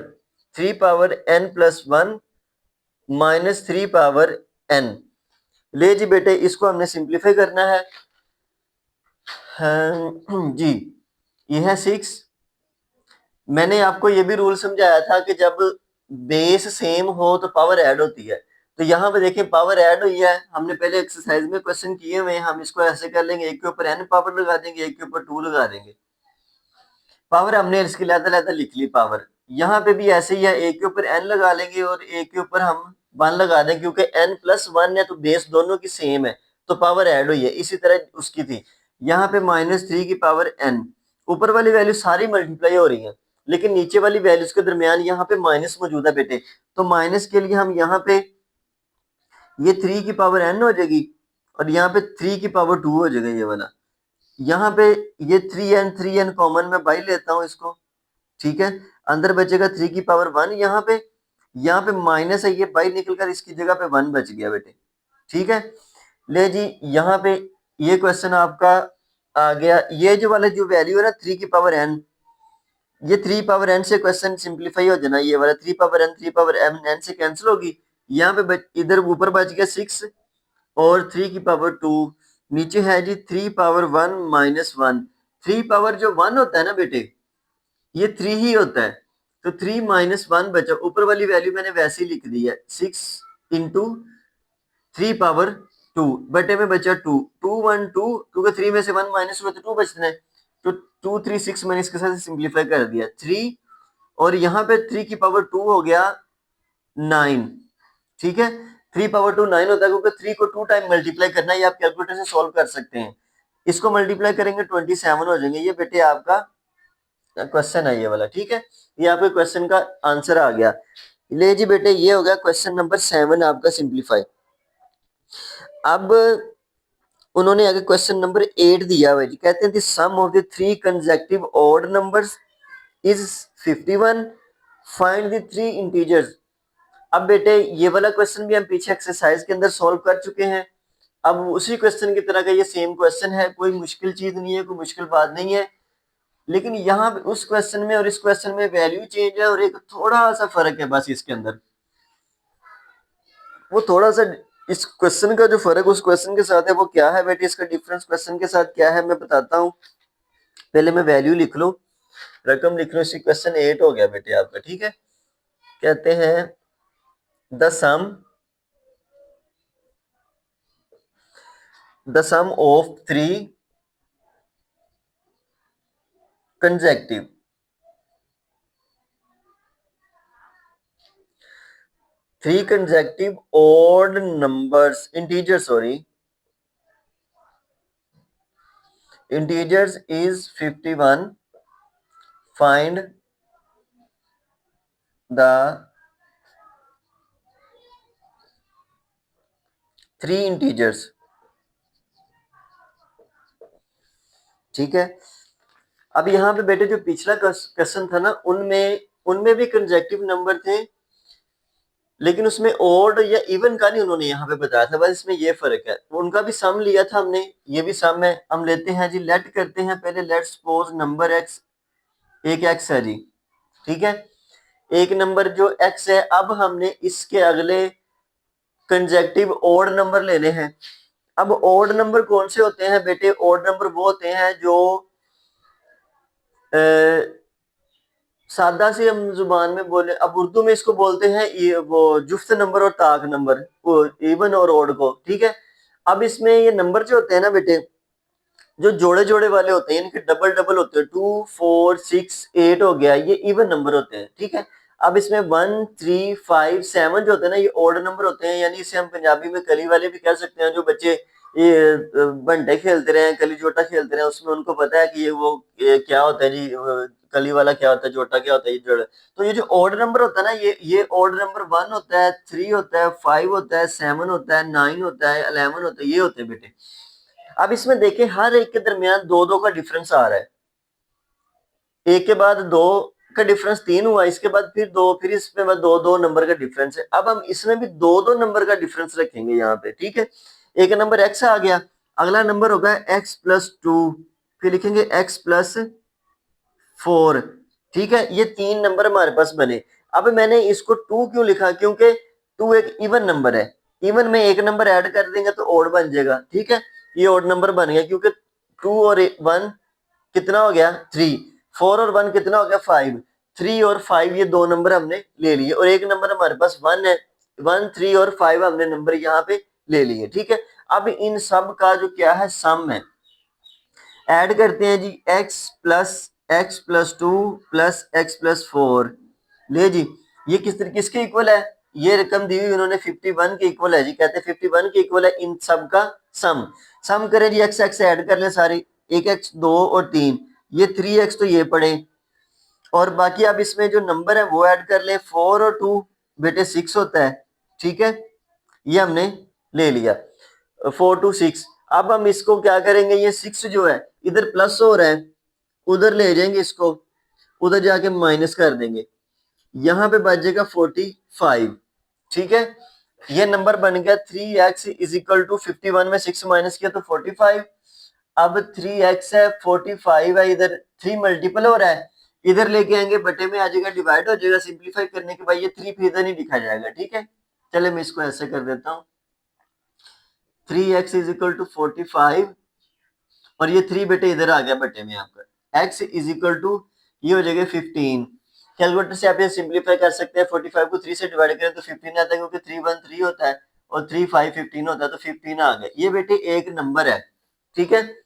3 power n plus 1 minus 3 power n। ले जी बेटे इसको हमने सिंप्लीफाई करना है। जी ये है 6। मैंने आपको ये भी रूल समझाया था कि जब बेस सेम हो तो पावर ऐड होती है, तो यहाँ पे देखें पावर ऐड हुई है, हमने पहले एक्सरसाइज में क्वेश्चन किए हुए हैं, हम इसको ऐसे कर लेंगे, एक के ऊपर n पावर लगा देंगे, एक के ऊपर 2 लगा देंगे, पावर हमने इसकी लहदा लिख ली पावर। यहाँ पे भी ऐसे ही है, एक के ऊपर n लगा लेंगे और एक के ऊपर हम 1 लगा देंगे, क्योंकि n प्लस 1 है तो बेस दोनों की सेम है, तो पावर ऐड हुई है। इसी तरह उसकी थी, यहाँ पे -3 की पावर n, ऊपर वाली वैल्यू सारी मल्टीप्लाई हो रही है, लेकिन नीचे वाली वैल्यूज के दरमियान यहाँ पे माइनस मौजूद है बेटे, तो माइनस के लिए हम यहाँ पे ये 3 की पावर n हो जाएगी और यहाँ पे 3 की पावर 2 हो जाएगा ये वाला। यहाँ पे ये 3n कॉमन में बाई लेता हूँ इसको, ठीक है, अंदर बचेगा 3 की पावर 1, यहाँ पे माइनस है, ये बाई निकलकर इसकी जगह पे 1 बच गया बेटे, ठीक है। ले जी यहाँ पे ये क्वेश्चन आपका आ गया, ये जो वाला जो वैल्यू है ना 3 की पावर n, ये 3 पावर n से क्वेश्चन सिंप्लीफाई हो जाना, ये वाला 3 पावर n n से कैंसिल होगी, यहाँ पे इधर ऊपर बच गया 6 और 3 की पावर 2, नीचे है जी 3 पावर 1 माइनस 1। 3 पावर जो 1 होता है ना बेटे, ये 3 ही होता है, तो 3 माइनस 1 बचा, ऊपर वाली वैल्यू मैंने वैसे ही लिख दी है, 6 इंटू 3 पावर 2 बटे में बचा 2, 2 1 2, क्योंकि 3 में से 1 माइनस हुआ तो 2 बचना है, तो 2 3 6 मैंने इसके साथ सिंप्लीफाई कर दिया 3, और यहाँ पे 3 की पावर 2 हो गया 9, ठीक है। 3 पावर 2 9 होता है, क्योंकि 3 को 2 टाइम मल्टीप्लाई करना है, ये आप कैलकुलेटर से सॉल्व कर सकते हैं, इसको मल्टीप्लाई करेंगे 27 हो जाएंगे, ये बेटे आपका क्वेश्चन है ये वाला, ठीक है, ये आपके क्वेश्चन का आंसर आ गया। ले जी बेटे ये हो गया क्वेश्चन नंबर 7 आपका सिंप्लीफाई। अब उन्होंने आगे क्वेश्चन नंबर 8 दिया हुआ है जी, कहते हैं the sum of the 3 consecutive odd numbers is 51, find the 3 integers. अब बेटे ये वाला क्वेश्चन भी हम पीछे एक्सरसाइज के अंदर सॉल्व कर चुके हैं, अब उसी क्वेश्चन की तरह का ये सेम क्वेश्चन है, कोई मुश्किल चीज नहीं है, कोई मुश्किल बात नहीं है, लेकिन यहाँ पे उस क्वेश्चन में और इस क्वेश्चन में वैल्यू चेंज है और एक थोड़ा सा फर्क है बस इसके अंदर, वो थोड़ा सा इस क्वेश्चन का जो फर्क उस क्वेश्चन के साथ है वो क्या है बेटे, इसका डिफरेंस क्वेश्चन के साथ क्या है मैं बताता हूँ। पहले मैं वैल्यू लिख लूँ, रकम लिख लूँ, इसी क्वेश्चन 8 हो गया बेटे आपका, ठीक है। कहते हैं the sum of 3 consecutive odd numbers integers is 51, find the 3 integers, ठीक है। अब यहाँ पे बेटे जो पिछला क्वेश्चन था ना उनमें भी कंसेक्यूटिव नंबर थे, लेकिन उसमें ओड या इवन का नहीं उन्होंने यहाँ पे बताया था, बस इसमें ये फर्क है, उनका भी सम लिया था हमने, ये भी सम है, हम लेते हैं जी, लेट करते हैं पहले, लेट सपोज नंबर एक्स, एक एक्स है जी, ठीक है, एक नंबर जो एक्स है, अब हमने इसके अगले कंसेक्यूटिव ओड नंबर लेने हैं। अब ओड नंबर कौन से होते हैं बेटे, ओड नंबर वो होते हैं जो सादा से हम जुबान में बोले, अब उर्दू में इसको बोलते हैं ये वो जुफ्त नंबर और ताक नंबर, वो इवन और ओड को, ठीक है। अब इसमें ये नंबर जो होते हैं ना बेटे, जो जोड़े जोड़े वाले होते हैं, इनके डबल डबल होते हैं, 2 4 6 8 हो गया, ये इवन नंबर होते हैं, ठीक है। अब इसमें 1 3 5 7 जो होते हैं ना, ये ओड नंबर होते हैं, यानी इसे हम पंजाबी में कली वाले भी कह सकते हैं। जो बच्चे ये बंटे खेलते रहे हैं, कली जोटा खेलते रहे हैं, उसमें उनको पता है कि ये क्या होता है जी, कली वाला क्या होता है, जोटा क्या होता है, ये जोड़। तो ये जो ओड नंबर होता है ना, ये ओड नंबर 1 होता है, 3 होता है, 5 होता है, 7 होता है, 9 होता है, 11 होता है, ये होते हैं बेटे। अब इसमें देखें हर एक के दरमियान दो दो का डिफरेंस आ रहा है, एक के बाद दो का डिफरेंस 3 हुआ, इसके बाद फिर दो, फिर इसमें बाद दो दो नंबर का डिफरेंस है। अब हम इसमें भी दो दो नंबर का डिफरेंस रखेंगे यहाँ पे, ठीक है। एक नंबर x आ गया, अगला नंबर होगा x+2, फिर लिखेंगे x+4, ठीक है। ये 3 नंबर हमारे पास बने। अब मैंने इसको 2 क्यों लिखा, क्योंकि 2 एक इवन नंबर है, इवन में एक नंबर ऐड कर देंगे तो ओड बन जाएगा, ठीक है। ये ओड नंबर बन गया, क्योंकि 2 और 1 कितना हो गया 3, 4 और 1 कितना हो गया 5, 3 और 5 ये दो नंबर हमने ले लिए, और एक नंबर हमारे पास 1 है, 1 3 और 5 हमने नंबर यहाँ पे ले लिए, ठीक है। अब इन सब का जो क्या है सम है, ऐड करते हैं जी, x+2 प्लस x+4, ले जी। ये किसके इक्वल है, ये रकम दी हुई उन्होंने 51 के इक्वल है जी, कहते हैं 51 के इक्वल है इन सब का सम। सम करें जी, x x ऐड कर लें सारे, एक x 2 और 3, ये 3x तो ये पड़े, और बाकी अब इसमें जो नंबर है वो ऐड कर लें, 4 और 2 बेटे 6 होता है, ठीक है। ये हमने ले लिया 4 2 6। अब हम इसको क्या करेंगे, ये 6 जो है इधर प्लस हो रहा है, उधर ले जाएंगे इसको, उधर जाके माइनस कर देंगे, यहां पे बच जाएगा 45, ठीक है। ये नंबर बन गया 3x इज इक्वल टू 51 में 6 माइनस किया तो 45। अब 3x है, 45 है, इधर 3 मल्टीपल हो रहा है, इधर लेके आएंगे बटे में आ जाएगा, डिवाइड हो जाएगा, सिंप्लीफाई करने के बाद ये 3 फिर इधर नहीं लिखा जाएगा, ठीक है। चले मैं इसको ऐसे कर देता हूँ, 3x इज इक्वल टू 45, और ये 3 बेटे इधर आ गया बटे में आपका, x इज इक्वल टू ये हो जाएगा 15। कैलकुलेटर से आप ये सिंप्लीफाई कर सकते हैं, 45 को 3 से डिवाइड करें तो 15 आता है, क्योंकि 3 1 3 होता है और 3 5 15 होता है, तो 15 आ गया। ये बेटे एक नंबर है, ठीक है।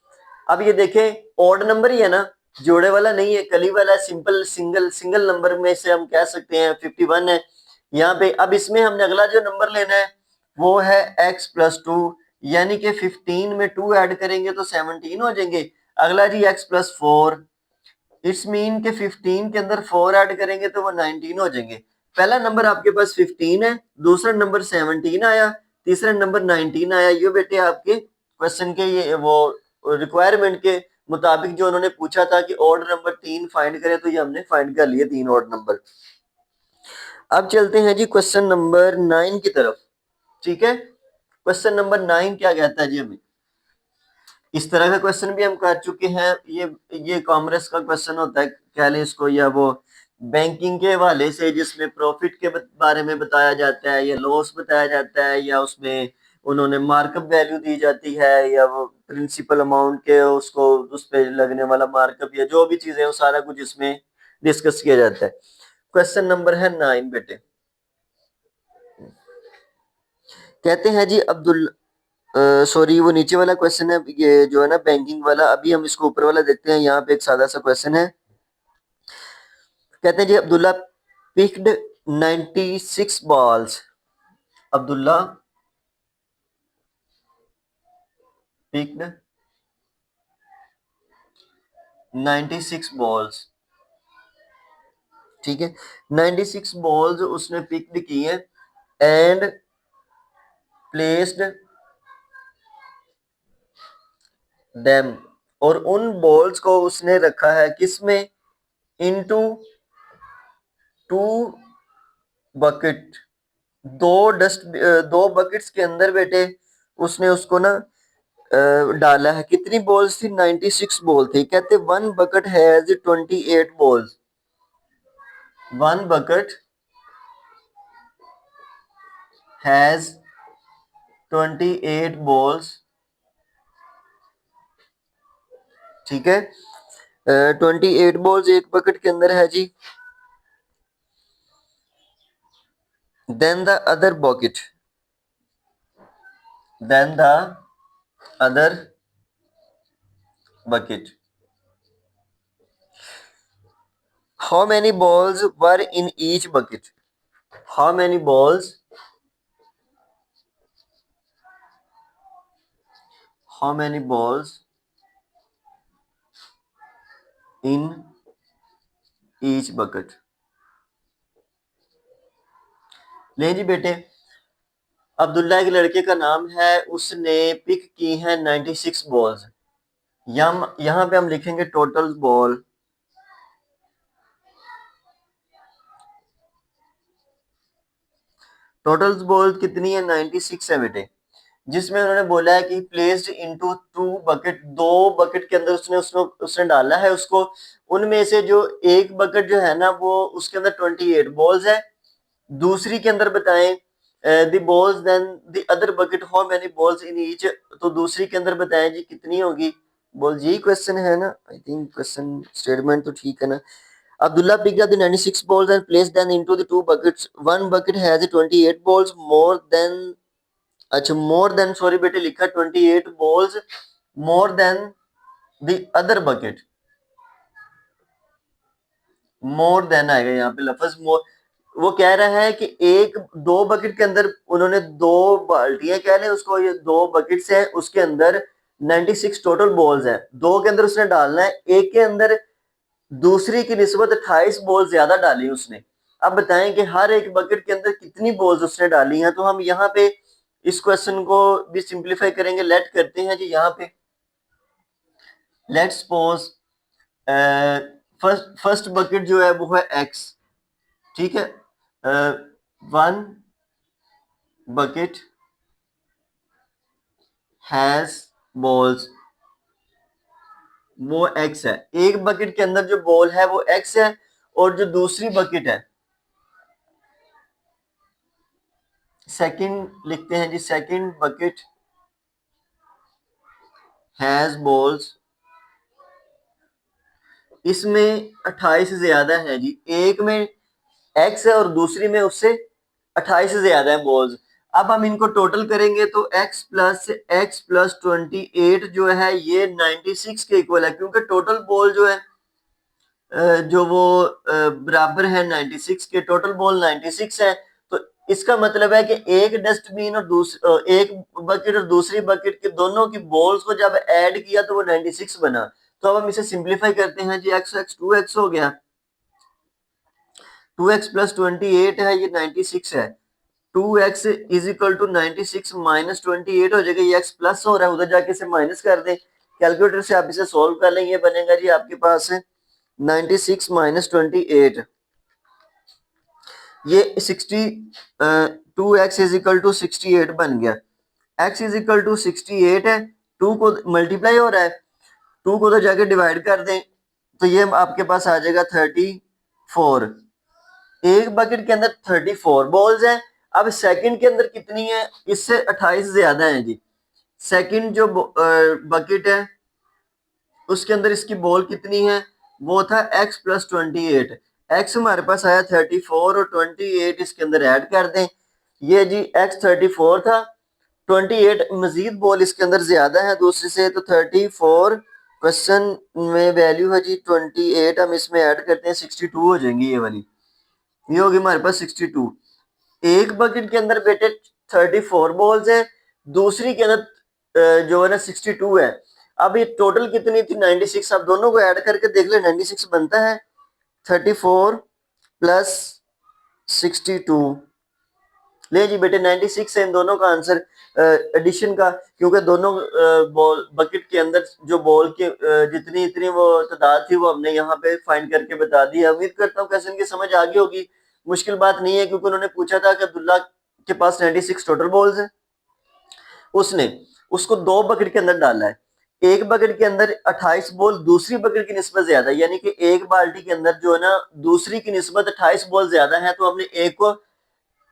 अब ये देखें ऑड नंबर ही है ना, जोड़े वाला नहीं है, कली वाला है, सिंपल सिंगल सिंगल नंबर में से हम कह सकते हैं 51 है यहाँ पे। अब इसमें हमने अगला जो नंबर लेना है वो है x+2, यानी कि 15 में 2 ऐड करेंगे तो 17 हो जाएंगे। अगला जी x+4, इट्स मीन के 15 के अंदर 4 ऐड करेंगे तो वो 19 हो जाएंगे। पहला नंबर आपके पास 15 है, दूसरा नंबर 17 आया, तीसरा नंबर 19 आया। ये बेटे आपके क्वेश्चन के ये वो रिक्वायरमेंट के मुताबिक जो उन्होंने पूछा था कि ऑड नंबर 3 फाइंड करें, तो ये हमने फाइंड कर लिए 3 ऑड नंबर। अब चलते हैं जी क्वेश्चन नंबर 9 की तरफ, ठीक है। क्वेश्चन नंबर 9 क्या कहता है जी हमें, इस तरह का क्वेश्चन भी हम कर चुके हैं, ये कॉमर्स का क्वेश्चन होता है कह लें इसको, या वो बैंकिंग के हवाले से, जिसमें प्रॉफिट के बारे में बताया जाता है या लॉस बताया जाता है, या उसमें उन्होंने मार्कअप वैल्यू दी जाती है, या वो प्रिंसिपल अमाउंट के उसको उस पर लगने वाला मार्कअप, या जो भी चीजें वो सारा कुछ इसमें डिस्कस किया जाता है। क्वेश्चन नंबर है 9 बेटे, कहते हैं जी अब्दुल सॉरी वो नीचे वाला क्वेश्चन है, ये जो है ना बैंकिंग वाला, अभी हम इसको ऊपर वाला देखते हैं। यहाँ पे एक सादा सा क्वेश्चन है, कहते हैं जी Abdullah picked 96 balls, Abdullah picked 96 balls, ठीक है। 96 बॉल्स उसने पिक्ड की है एंड प्लेस्ड देम, और उन बॉल्स को उसने रखा है किसमें, इनटू 2 बकेट, दो बकेट्स के अंदर बेटे उसने उसको ना डाला है। कितनी बॉल्स थी, 96 बॉल थी। कहते one bucket has 28 balls, one bucket has 28 balls, ठीक है। 28 बॉल्स एक बकेट के अंदर है जी, then the other bucket, then the other bucket. How many balls were in each bucket? How many balls? How many balls in each bucket? ले जी बेटे, अब्दुल्ला के लड़के का नाम है, उसने पिक की है 96 बॉल्स। यहाँ पे हम लिखेंगे टोटल बॉल, टोटल बॉल कितनी है? 96 है बेटे। जिसमें उन्होंने बोला है कि प्लेस्ड इनटू 2 बकेट, 2 बकेट के अंदर उसने डाला है उसको। उनमें से जो एक बकेट जो है ना वो उसके अंदर 28 बॉल्स है। दूसरी के अंदर बताएं the balls, then the other bucket how many balls in each. तो दूसरी के अंदर बताएं जी कितनी होगी बॉल। जी क्वेश्चन है ना, आई थिंक क्वेश्चन स्टेटमेंट तो ठीक है ना। Abdullah picked up the 96 balls and placed them into the two buckets. One bucket has 28 balls more than, अच्छा more than, सॉरी बेटे लिखा 28 balls more than the other bucket. more than आएगा यहाँ पे लफ्ज more। वो कह रहा है कि एक दो बकेट के अंदर उन्होंने दो बाल्टियां कह लें उसको, ये दो बकेट्स हैं, उसके अंदर 96 टोटल बॉल्स हैं। दो के अंदर उसने डालना है, एक के अंदर दूसरी की निस्बत 28 बॉल ज्यादा डाली उसने। अब बताएं कि हर एक बकेट के अंदर कितनी बॉल्स उसने डाली हैं। तो हम यहाँ पे इस क्वेश्चन को भी सिंप्लीफाई करेंगे। लेट करते हैं जी यहाँ पे, लेट सपोज फर्स्ट बकेट जो है वो है एक्स, ठीक है। वन बकेट हैज बॉल्स, वो एक्स है। एक बकेट के अंदर जो बॉल है वो एक्स है, और जो दूसरी बकेट है, सेकंड लिखते हैं जी, सेकंड बकेट हैज बॉल्स, इसमें 28 ज्यादा है जी। एक में एक्स है और दूसरी में उससे 28 ज्यादा है बॉल्स। अब हम इनको टोटल करेंगे तो x प्लस 28 जो है ये 96 के इक्वल है, क्योंकि टोटल बॉल जो है जो वो बराबर है 96 के। टोटल बॉल 96 है, तो इसका मतलब है कि एक डस्टबिन और एक बकेट और दूसरी बकेट के दोनों की बॉल्स को जब ऐड किया तो वो 96 बना। तो अब हम इसे सिंप्लीफाई करते हैं जी, x 2x हो गया, 2x प्लस 28 है, ये 96 है। 2x is equal to 96 minus 28 हो जाएगा। ये x प्लस हो रहा है, उधर जाके इसे माइनस कर दें, कैलकुलेटर से आप इसे सोल्व कर लें। ये बनेगा जी आपके पास 96 माइनस 28, ये 2x इज इक्वल टू 68 बन गया। x इज इक्वल टू 68 है, 2 को मल्टीप्लाई हो रहा है, 2 को तो जाके डिवाइड कर दें, तो ये आपके पास आ जाएगा 34। एक बकेट के अंदर 34 बॉल्स हैं। अब सेकंड के अंदर कितनी है? इससे 28 ज्यादा है जी। सेकंड जो बकेट है उसके अंदर इसकी बॉल कितनी है? वो था x प्लस 28। x हमारे पास आया 34 और 28 इसके अंदर ऐड कर दें। ये जी x 34 था, 28 मजीद बॉल इसके अंदर ज्यादा है दूसरे से, तो 34 क्वेश्चन में वैल्यू है जी 28, हम इसमें ऐड करते हैं 62 हो जाएंगी ये वाली। ये होगी हमारे पास 62। एक बकेट के अंदर बेटे 34 बॉल्स है, दूसरी के अंदर जो है ना 62 है। अब ये टोटल कितनी थी? 96। अब दोनों को ऐड करके देख ले, 96 बनता है 34 प्लस 62। ले जी बेटे 96 है इन दोनों का आंसर एडिशन का, क्योंकि दोनों बॉल बकेट के अंदर जो बॉल के जितनी इतनी वो तादाद थी वो हमने यहाँ पे फाइंड करके बता दी है। उम्मीद करता हूँ क्वेश्चन की समझ आ गई होगी। मुश्किल बात नहीं है, क्योंकि उन्होंने पूछा था कि अब्दुल्ला के पास 96 टोटल बॉल्स हैं, उसने उसको दो बकेट के अंदर डाला है। एक बकेट के अंदर 28 बॉल दूसरी बकेट की निस्बत ज्यादा है, यानी कि एक बाल्टी के अंदर जो है ना दूसरी की निस्बत 28 बॉल ज्यादा है, तो हमने एक को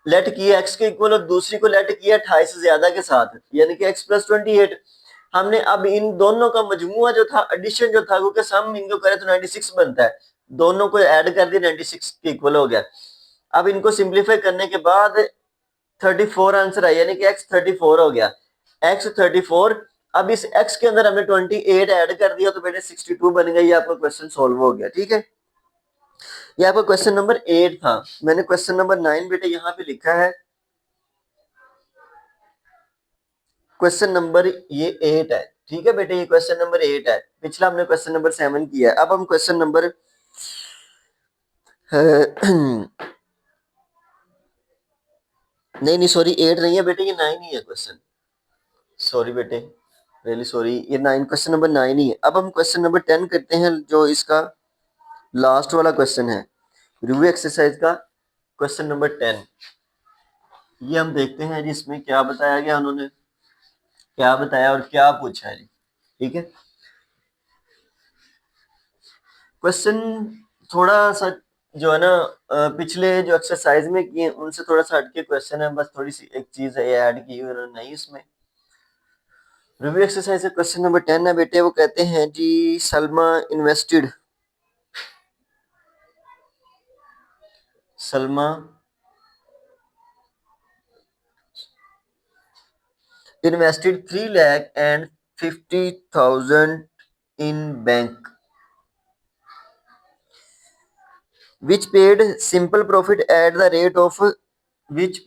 लेट किया x के इक्वल और दूसरी को लेट किया 28 से ज्यादा के साथ, यानी कि x प्लस 28। हमने अब इन दोनों का मजमुआ जो था, एडिशन जो था, क्योंकि सम इनको करें तो 96 बनता है, दोनों को ऐड कर दिया 96 के इक्वल हो गया। अब इनको सिंप्लीफाई करने के बाद 34 आंसर आया, यानी कि x 34 हो गया, x 34। अब इस x के अंदर हमने 28 ऐड कर दिया तो बेटे 62 बन गया। ये आपका क्वेश्चन सॉल्व हो गया। ठीक है, ये आपका क्वेश्चन नंबर 8 था। मैंने क्वेश्चन नंबर 9 बेटे यहाँ पे लिखा है, क्वेश्चन नंबर ये 8 है। ठीक है बेटे, ये क्वेश्चन नंबर 8 है। पिछला हमने क्वेश्चन नंबर 7 किया है। अब हम क्वेश्चन नंबर नहीं सॉरी 8 नहीं है बेटे, ये 9 ही है क्वेश्चन। सॉरी बेटे, रियली सॉरी, ये 9 क्वेश्चन नंबर 9 ही है। अब हम क्वेश्चन नंबर 10 करते हैं, जो इसका लास्ट वाला क्वेश्चन है, रिव्यू एक्सरसाइज का क्वेश्चन नंबर 10। ये हम देखते हैं जी इसमें क्या बताया गया, उन्होंने क्या बताया और क्या पूछा है जी। ठीक है, क्वेश्चन थोड़ा सा जो है ना पिछले जो एक्सरसाइज में किए उनसे थोड़ा सा हटके क्वेश्चन है, बस थोड़ी सी एक चीज ऐड की उन्होंने नहीं इसमें। रिव्यू एक्सरसाइज क्वेश्चन नंबर 10 है बेटे, वो कहते हैं जी Salma invested $3,50,000 in bank, which paid simple profit at the rate of which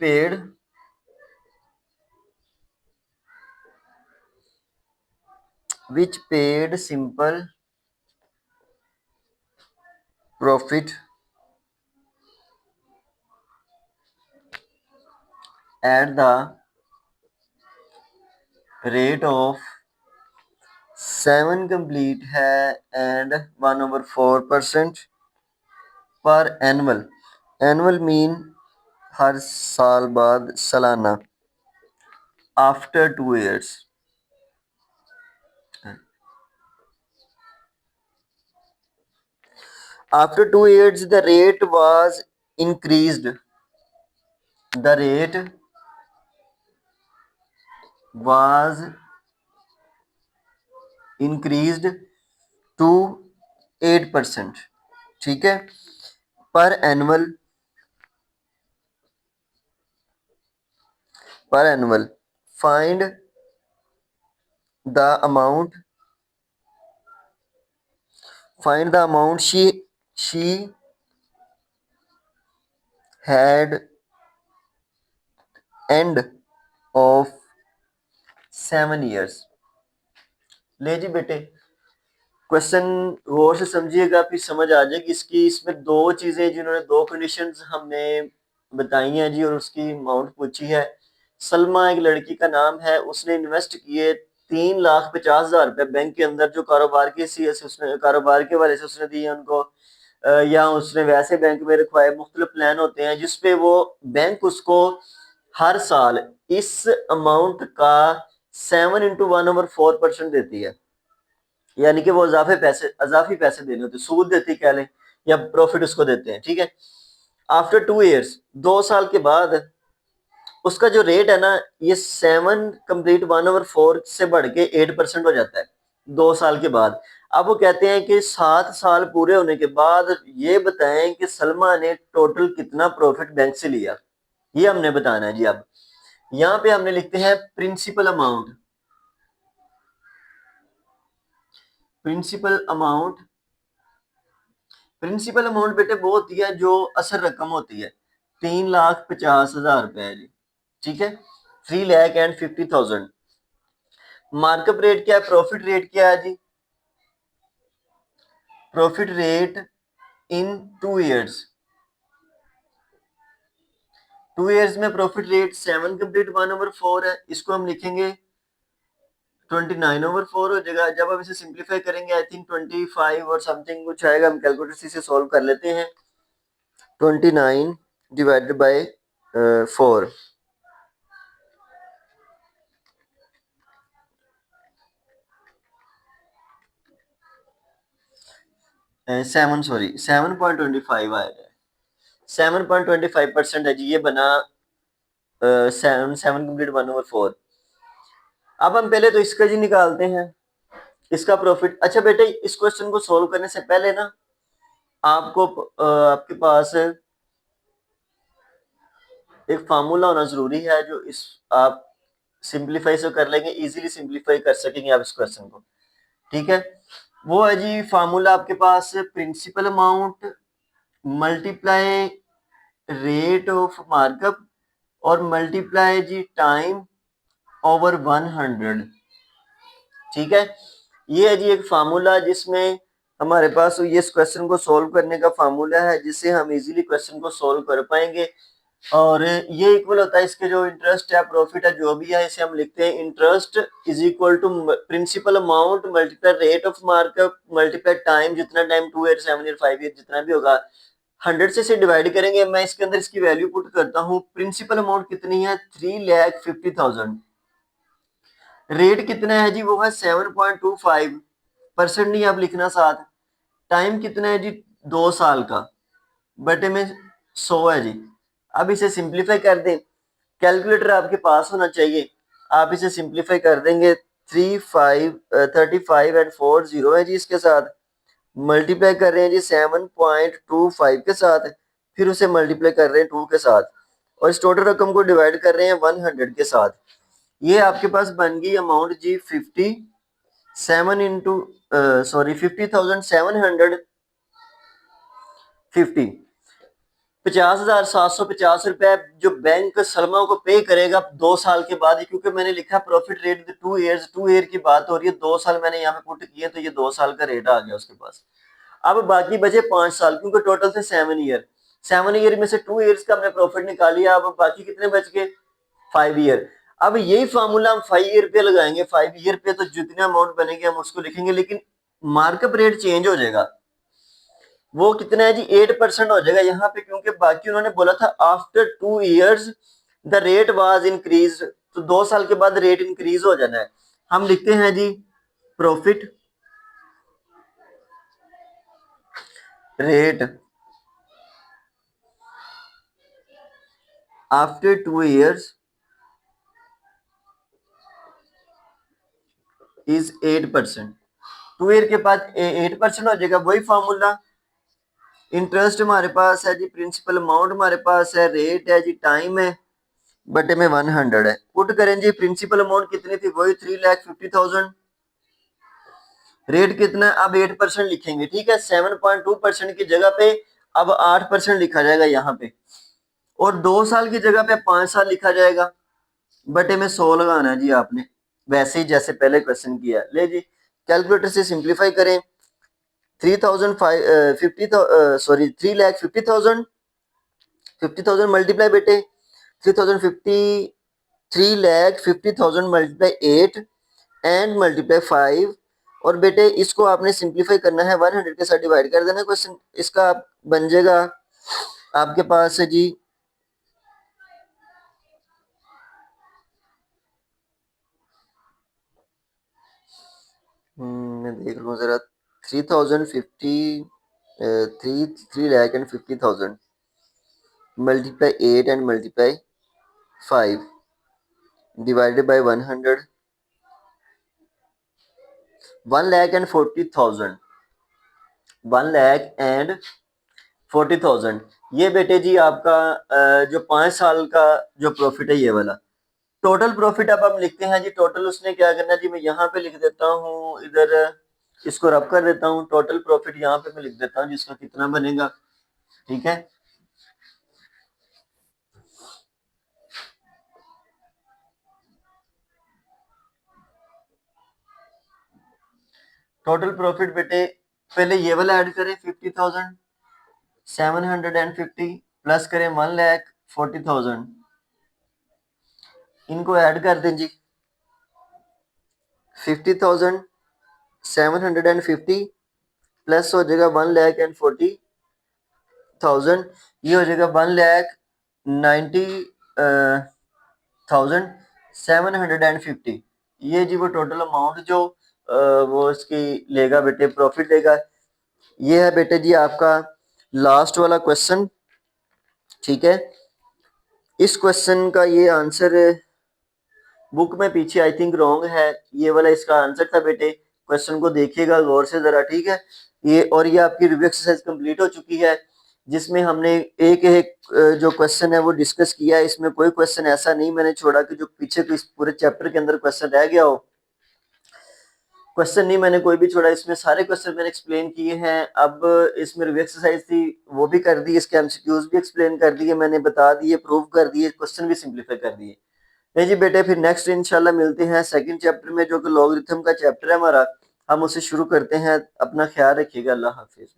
paid simple profit at the rate of 7 complete है and 1/4% पर एनुअल मीन हर साल बाद, सालाना, after 2 years। After 2 years the rate was increased to 8%। ठीक है, पर annual find the amount she had end of 7 years। ले जी बेटे, क्वेश्चन गौर से समझिएगा, फिर समझ आ जाएगी इसकी। इसमें दो चीजें जिन्होंने दो कंडीशंस हमने बताई हैं जी और उसकी अमाउंट पूछी है। सलमा एक लड़की का नाम है, उसने इन्वेस्ट किए 3,50,000 रुपए बैंक के अंदर, जो कारोबार की सी उसने कारोबार के वाले से उसने दिए उनको, या उसने वैसे बैंक में रखवाए। मुख्तलिफ प्लान होते हैं जिसपे वो बैंक उसको हर साल इस अमाउंट का 7 × 1/4% देती है, यानी कि वो अजाफी पैसे देने होते, सूद देती कह लें या प्रॉफिट उसको देते हैं। ठीक है, आफ्टर 2 years 2 साल के बाद उसका जो रेट है ना, ये 7 कंप्लीट 1/4 से बढ़ के 8% हो जाता है 2 साल के बाद। अब वो कहते हैं कि 7 साल पूरे होने के बाद ये बताएं कि सलमा ने टोटल कितना प्रॉफिट बैंक से लिया, ये हमने बताना है जी। अब यहाँ पे हमने लिखते हैं प्रिंसिपल अमाउंट बेटे वो होती है जो असल रकम होती है, 3,50,000 रुपए है जी। ठीक है, 3,50,000। मार्कअप रेट क्या है, प्रॉफिट रेट क्या है जी, profit rate in 2 years। 2 years में प्रॉफिट रेट 7 कंप्लीट 1/4 है, इसको हम लिखेंगे 29/4 हो जाएगा। जब हम इसे सिंप्लीफाई करेंगे आई थिंक 25 और समथिंग कुछ आएगा, हम कैलकुलेटर से सॉल्व कर लेते हैं। 29 डिवाइडेड बाय 4, 7.25 आएगा, 7.25% है जी। ये बना 7 कंप्लीट 1/4। अब हम पहले तो इसका जी निकालते हैं, इसका प्रॉफिट। अच्छा बेटे, इस क्वेश्चन को सोल्व करने से पहले ना आपको आपके पास एक फार्मूला होना जरूरी है जो इस आप सिंप्लीफाई से कर लेंगे, इजीली सिंप्लीफाई कर सकेंगे आप इस क्वेश्चन को। ठीक है, वो है जी फार्मूला आपके पास principal amount multiply rate of markup और मल्टीप्लाई जी टाइम ओवर 100। ठीक है, ये है जी एक फार्मूला जिसमें हमारे पास ये इस क्वेश्चन को सॉल्व करने का फार्मूला है जिससे हम इजीली क्वेश्चन को सॉल्व कर पाएंगे। और ये इक्वल होता है इसके जो इंटरेस्ट है प्रॉफिट है जो भी है इसे हम लिखते हैं interest is equal to principal amount multiply rate of markup multiply time, जितना टाइम 2 ईयर 7 ईयर 5 ईयर जितना भी होगा 100 से इसे डिवाइड करेंगे। मैं इसके अंदर इसकी वैल्यू पुट करता हूँ। प्रिंसिपल अमाउंट कितनी है 3,50,000, रेट कितना है जी वो है 7.25%, नहीं आप लिखना साथ। टाइम कितना है जी 2 साल का, बटे में 100 है जी। अब इसे सिंप्लीफाई कर दें, कैलकुलेटर आपके पास होना चाहिए, आप इसे सिंप्लीफाई कर देंगे। 35 एंड 40 है जी, इसके साथ मल्टीप्लाई कर रहे हैं जी 7.25 के साथ, फिर उसे मल्टीप्लाई कर रहे हैं 2 के साथ और इस टोटल रकम को डिवाइड कर रहे हैं 100 के साथ। ये आपके पास बन गई अमाउंट जी 57 इंटू 50,750, 50,750 रुपए जो बैंक सलमा को पे करेगा 2 साल के बाद, क्योंकि मैंने लिखा प्रॉफिट रेट 2 ईयर्स, 2 ईयर की बात हो रही है, 2 साल मैंने यहाँ पे पुट किए तो ये 2 साल का रेट आ गया उसके पास। अब बाकी बचे 5 साल, क्योंकि टोटल थे 7 ईयर, 7 ईयर में से 2 ईयर्स का हमने प्रॉफिट निकाल लिया, अब बाकी कितने बच गए 5 ईयर। अब यही फार्मूला हम 5 ईयर पे लगाएंगे, 5 ईयर पे तो जितने अमाउंट बनेंगे हम उसको लिखेंगे, लेकिन मार्कअप रेट चेंज हो जाएगा। वो कितना है जी 8% हो जाएगा यहाँ पे, क्योंकि बाकी उन्होंने बोला था after 2 years the rate was increase, तो 2 साल के बाद रेट इंक्रीज हो जाना है। हम लिखते हैं जी profit rate after 2 years is 8%। 2 year के बाद 8% हो जाएगा। वही फॉर्मूला, इंटरेस्ट हमारे पास है जी, प्रिंसिपल अमाउंट हमारे पास है, रेट है जी, टाइम है, बटे में 100 है। पुट करें जी प्रिंसिपल अमाउंट कितनी थी वही 3,50,000, रेट कितना अब 8% लिखेंगे। ठीक है, 7.2% की जगह पे अब 8% लिखा जाएगा यहाँ पे, और 2 साल की जगह पे 5 साल लिखा जाएगा, बटे में 100 लगाना है जी आपने, वैसे ही जैसे पहले क्वेश्चन किया। ले जी कैलकुलेटर से सिंप्लीफाई करें, 3,50,000 मल्टीप्लाई बेटे 3,50,000 मल्टीप्लाई 8 एंड मल्टीप्लाई 5, और बेटे इसको आपने सिंप्लीफाई करना है 100 के साथ डिवाइड कर देना क्वेश्चन, इसका बन जाएगा आपके पास है जी मैं देख लूँ जरा, 3,50,000 multiply 8 and multiply 5 divided by 100, 1,40,000, 1,40,000। ये बेटे जी आपका जो 5 साल का जो प्रॉफिट है ये वाला टोटल प्रॉफिट अब हम लिखते हैं जी। टोटल उसने क्या करना जी, मैं यहाँ पे लिख देता हूँ, इधर इसको रब कर देता हूँ, टोटल प्रॉफिट यहाँ पे मैं लिख देता हूँ जिसका कितना बनेगा। ठीक है, टोटल प्रॉफिट बेटे पहले ये वाला ऐड करें 50,750 प्लस करें 1,40,000, इनको ऐड कर दें जी 50,750 प्लस हो जाएगा 1,40,000, ये हो जाएगा 1,90,750। ये जी वो टोटल अमाउंट जो वो इसकी लेगा बेटे, प्रॉफिट लेगा। ये है बेटे जी आपका लास्ट वाला क्वेश्चन। ठीक है, इस क्वेश्चन का ये आंसर बुक में पीछे आई थिंक रॉन्ग है, ये वाला इसका आंसर था बेटे। क्वेश्चन को देखिएगा गौर से जरा, ठीक है। ये और ये आपकी रिव्यू एक्सरसाइज कंप्लीट हो चुकी है। जिसमें हमने एक एक जो क्वेश्चन है वो डिस्कस किया है। इसमें कोई क्वेश्चन ऐसा नहीं मैंने छोड़ा कि जो पीछे इस पूरे चैप्टर के अंदर क्वेश्चन रह गया हो। क्वेश्चन नहीं मैंने कोई भी छोड़ा, इसमें सारे क्वेश्चन मैंने एक्सप्लेन किए हैं। अब इसमें रिव्यू एक्सरसाइज थी वो भी कर दी, इसके एमसीक्यूज भी एक्सप्लेन कर दिए मैंने, बता दिए, प्रूव कर दिए, क्वेश्चन भी सिंप्लीफाई कर दिए। नहीं जी बेटे, फिर नेक्स्ट इंशाल्लाह मिलते हैं सेकंड चैप्टर में, जो कि लॉगरिथम का चैप्टर है हमारा। हम उसे शुरू करते हैं। अपना ख्याल रखिएगा। अल्लाह हाफिज।